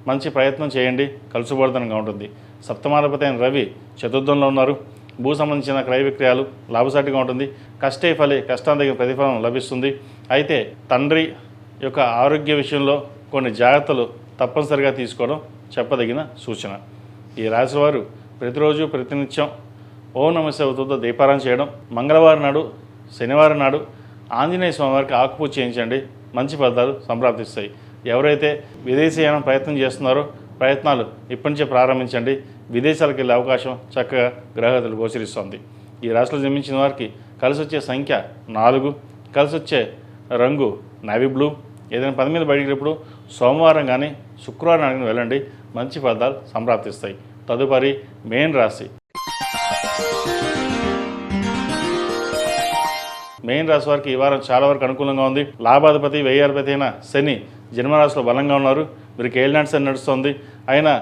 మంచి ప్రయత్నం చేయండి, కలుసుబోధనంగా ఉంటుంది. సప్తమాధిపతి అయిన రవి చతుర్థంలో ఉన్నారు. భూ సంబంధించిన క్రయ విక్రయాలు లాభసాటిగా ఉంటుంది. కష్టే ఫలి, కష్టానికి ప్రతిఫలం లభిస్తుంది. అయితే తండ్రి యొక్క ఆరోగ్య విషయంలో కొన్ని జాగ్రత్తలు తప్పనిసరిగా తీసుకోవడం చెప్పదగిన సూచన. ఈ రాశి వారు ప్రతిరోజు ప్రతినిత్యం ఓం నమః శివాయతో దీపారాధన చేయడం, మంగళవారం నాడు, శనివారం నాడు ఆంజనేయ స్వామి వారికి ఆకుపూజ చేయించండి. మంచి ఫలితాలు సంప్రాప్తిస్తాయి. ఎవరైతే విదేశీయానం ప్రయత్నం చేస్తున్నారో ప్రయత్నాలు ఇప్పటి నుంచే ప్రారంభించండి. విదేశాలకు వెళ్ళే అవకాశం చక్కగా గ్రహగతులు గోచరిస్తుంది. ఈ రాశిలో జన్మించిన వారికి కలిసి వచ్చే సంఖ్య 4, కలిసి వచ్చే రంగు నేవీ బ్లూ. ఏదైనా పని మీద బయటికినప్పుడు సోమవారం కానీ శుక్రవారం కానీ వెళ్ళండి. మంచి ఫలితాలు సంప్రాప్తిస్తాయి. తదుపరి మేన్ రాశి. మెయిన్ రాశి వారికి ఈ వారం చాలా వరకు అనుకూలంగా ఉంది. లాభాధిపతి వ్యయాధిపతి అయిన శని జన్మరాశిలో బలంగా ఉన్నారు. వీరికి ఏలినాటి శని నడుస్తుంది. అయినా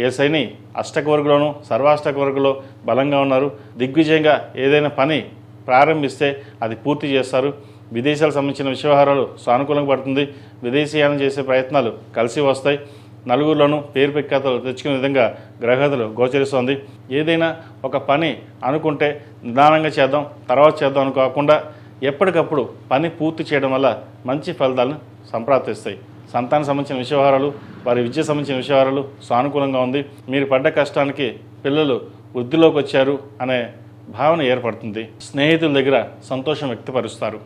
ఏ శని అష్టక వర్గంలోనూ సర్వాష్టక వర్గంలో బలంగా ఉన్నారు. దిగ్విజయంగా ఏదైనా పని ప్రారంభిస్తే అది పూర్తి చేస్తారు. విదేశాలకు సంబంధించిన వ్యవహారాలు సానుకూలంగా పడుతుంది. విదేశీయానం చేసే ప్రయత్నాలు కలిసి వస్తాయి. నలుగురిలోనూ పేరు ప్రఖ్యాతలు తెచ్చుకునే విధంగా గ్రహగతులు గోచరిస్తుంది. ఏదైనా ఒక పని అనుకుంటే నిదానంగా చేద్దాం, తర్వాత చేద్దాం అని కాకుండా ఎప్పటికప్పుడు పని పూర్తి చేయడం వల్ల మంచి ఫలితాలను సంప్రాప్తిస్తాయి. సంతానం సంబంధించిన వ్యవహారాలు, వారి విద్య సంబంధించిన వ్యవహారాలు సానుకూలంగా ఉంది. మీరు పడ్డ కష్టానికి పిల్లలు వృద్ధిలోకి వచ్చారు అనే భావన ఏర్పడుతుంది. స్నేహితుల దగ్గర సంతోషం వ్యక్తపరుస్తారు.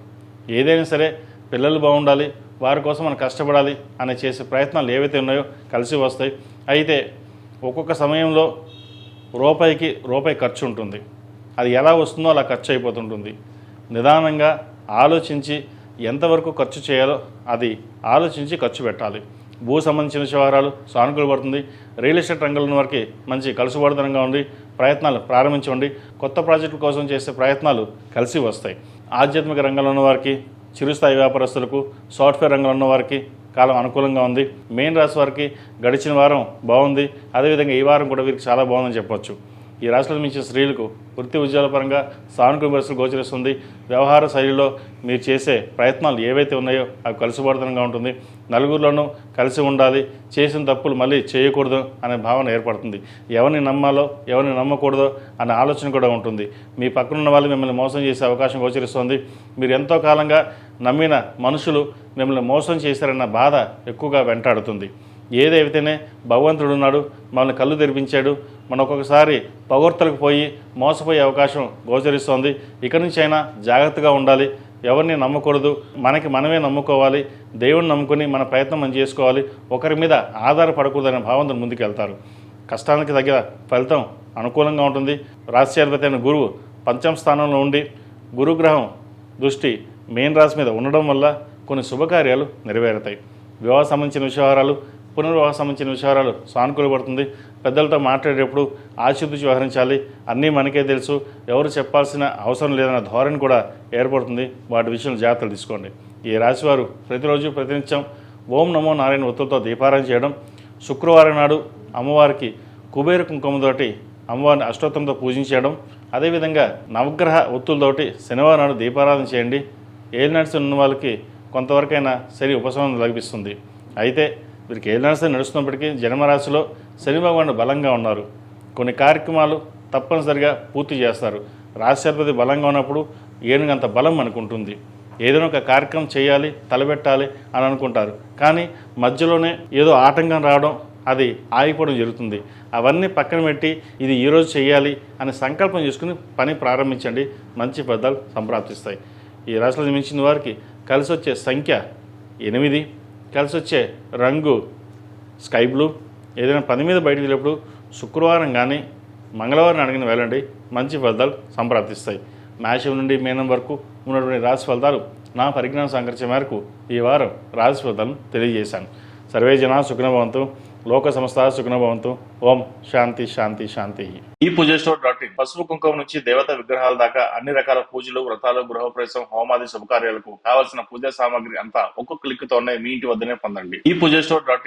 ఏదైనా సరే పిల్లలు బాగుండాలి, వారి కోసం మనం కష్టపడాలి అనే చేసే ప్రయత్నాలు ఏవైతే ఉన్నాయో కలిసి వస్తాయి. అయితే ఒక్కొక్క సమయంలో రూపాయి ఖర్చు ఉంటుంది. అది ఎలా వస్తుందో అలా ఖర్చు అయిపోతుంటుంది. నిదానంగా ఆలోచించి ఎంతవరకు ఖర్చు చేయాలో అది ఆలోచించి ఖర్చు పెట్టాలి. భూ సంబంధించిన వ్యవహారాలు సానుకూలపడుతుంది. రియల్ ఎస్టేట్ రంగంలో ఉన్న వారికి మంచి కలుసుబడుతనంగా ఉంది. ప్రయత్నాలు ప్రారంభించండి. కొత్త ప్రాజెక్టుల కోసం చేసే ప్రయత్నాలు కలిసి వస్తాయి. ఆధ్యాత్మిక రంగంలో ఉన్న వారికి, చిరుస్థాయి వ్యాపారస్తులకు, సాఫ్ట్వేర్ రంగంలో ఉన్న వారికి కాలం అనుకూలంగా ఉంది. మెయిన్ రాశి వారికి గడిచిన వారం బాగుంది. అదేవిధంగా ఈ వారం కూడా వీరికి చాలా బాగుందని చెప్పవచ్చు. ఈ రాశిలో మించిన స్త్రీలకు వృత్తి ఉద్యోగాల పరంగా సానుకూల పరిస్థితులు గోచరిస్తుంది. వ్యవహార శైలిలో మీరు చేసే ప్రయత్నాలు ఏవైతే ఉన్నాయో అవి కలుసుబడుతనంగా ఉంటుంది. నలుగురిలోనూ కలిసి ఉండాలి, చేసిన తప్పులు మళ్ళీ చేయకూడదు అనే భావన ఏర్పడుతుంది. ఎవరిని నమ్మాలో ఎవరిని నమ్మకూడదో అనే ఆలోచన కూడా ఉంటుంది. మీ పక్కనున్న వాళ్ళు మిమ్మల్ని మోసం చేసే అవకాశం గోచరిస్తుంది. మీరు ఎంతో కాలంగా నమ్మిన మనుషులు మిమ్మల్ని మోసం చేశారన్న బాధ ఎక్కువగా వెంటాడుతుంది. ఏదైతేనే భగవంతుడు ఉన్నాడు, మనల్ని కళ్ళు తెరిపించాడు, మనం ఒక్కొక్కసారి పొగడ్తలకు పోయి మోసపోయే అవకాశం గోచరిస్తోంది. ఇక్కడి నుంచి అయినా జాగ్రత్తగా ఉండాలి. ఎవరిని నమ్మకూడదు, మనకి మనమే నమ్ముకోవాలి. దేవుడిని నమ్ముకుని మన ప్రయత్నం మనం చేసుకోవాలి. ఒకరి మీద ఆధారపడకూడదనే భావంతో ముందుకు వెళ్తారు. కష్టానికి తగ్గ ఫలితం అనుకూలంగా ఉంటుంది. రాశ్యాధిపతి అయిన గురువు పంచమ స్థానంలో ఉండి గురుగ్రహం దృష్టి మీన రాశి మీద ఉండడం వల్ల కొన్ని శుభకార్యాలు నెరవేరుతాయి. వివాహ సంబంధించిన విషయాలు, పునర్వివాహ సంబంధించిన విషయాలు సానుకూలపడుతుంది. పెద్దలతో మాట్లాడేటప్పుడు ఆచితూచి వ్యవహరించాలి. అన్నీ మనకే తెలుసు, ఎవరు చెప్పాల్సిన అవసరం లేదన్న ధోరణి కూడా ఏర్పడుతుంది. వాటి విషయంలో జాగ్రత్తలు తీసుకోండి. ఈ రాశివారు ప్రతిరోజు ప్రతినిత్యం ఓం నమో నారాయణ ఒత్తులతో దీపారాధన చేయడం, శుక్రవారం నాడు అమ్మవారికి కుబేర కుంకుమతోటి అమ్మవారిని అష్టోత్తరంతో పూజించడం, అదేవిధంగా నవగ్రహ ఒత్తులతోటి శనివారం నాడు దీపారాధన చేయండి. ఏలినాటి శని ఉన్న వాళ్ళకి కొంతవరకైనా శని ఉపశమనం లభిస్తుంది. అయితే వీరికి ఏలినాటి శని నడుస్తున్నప్పటికీ జన్మరాశిలో శని భగవానుడు బలంగా ఉన్నారు. కొన్ని కార్యక్రమాలు తప్పనిసరిగా పూర్తి చేస్తారు. రాశ్యాధిపతి బలంగా ఉన్నప్పుడు ఏనుగంత బలం మనకు ఉంటుంది. ఏదైనా ఒక కార్యక్రమం చేయాలి, తలపెట్టాలి అని అనుకుంటారు, కానీ మధ్యలోనే ఏదో ఆటంకం రావడం, అది ఆగిపోవడం జరుగుతుంది. అవన్నీ పక్కన పెట్టి ఇది ఈరోజు చేయాలి అని సంకల్పం చేసుకుని పని ప్రారంభించండి. మంచి ఫలితాలు సంప్రాప్తిస్తాయి. ఈ రాశిలో జన్మించిన వారికి కలిసి వచ్చే సంఖ్య 8, కలిసి వచ్చే రంగు స్కై బ్లూ. ఏదైనా పని మీద బయటకు వెళ్ళినప్పుడు శుక్రవారం కానీ మంగళవారం అడిగిన వెళ్ళండి, మంచి ఫలితాలు సంప్రాప్తిస్తాయి. మేషం నుండి మీనం వరకు ఉన్నటువంటి రాశి ఫలితాలు నా పరిజ్ఞానం సంకరించే మేరకు ఈ వారం రాశి ఫలితాలను తెలియజేశాను. సర్వే జనా సుఖినో భవంతు, లోక సంస్థ సుఖినో భవంతు. ఓం శాంతి శాంతి శాంతి. ఈ పూజస్టోర్.in పసుపు కుంకుమ నుంచి దేవత విగ్రహాల దాకా అన్ని రకాల పూజలు, వ్రతాలు, గృహప్రవేశం, హోమాది శుభకార్యాలకు కావలసిన పూజా సామాగ్రి అంతా ఒక్కొక్క క్లిక్ తోనే మీ ఇంటి వద్దనే పొందండి. ఈ పూజస్టోర్.in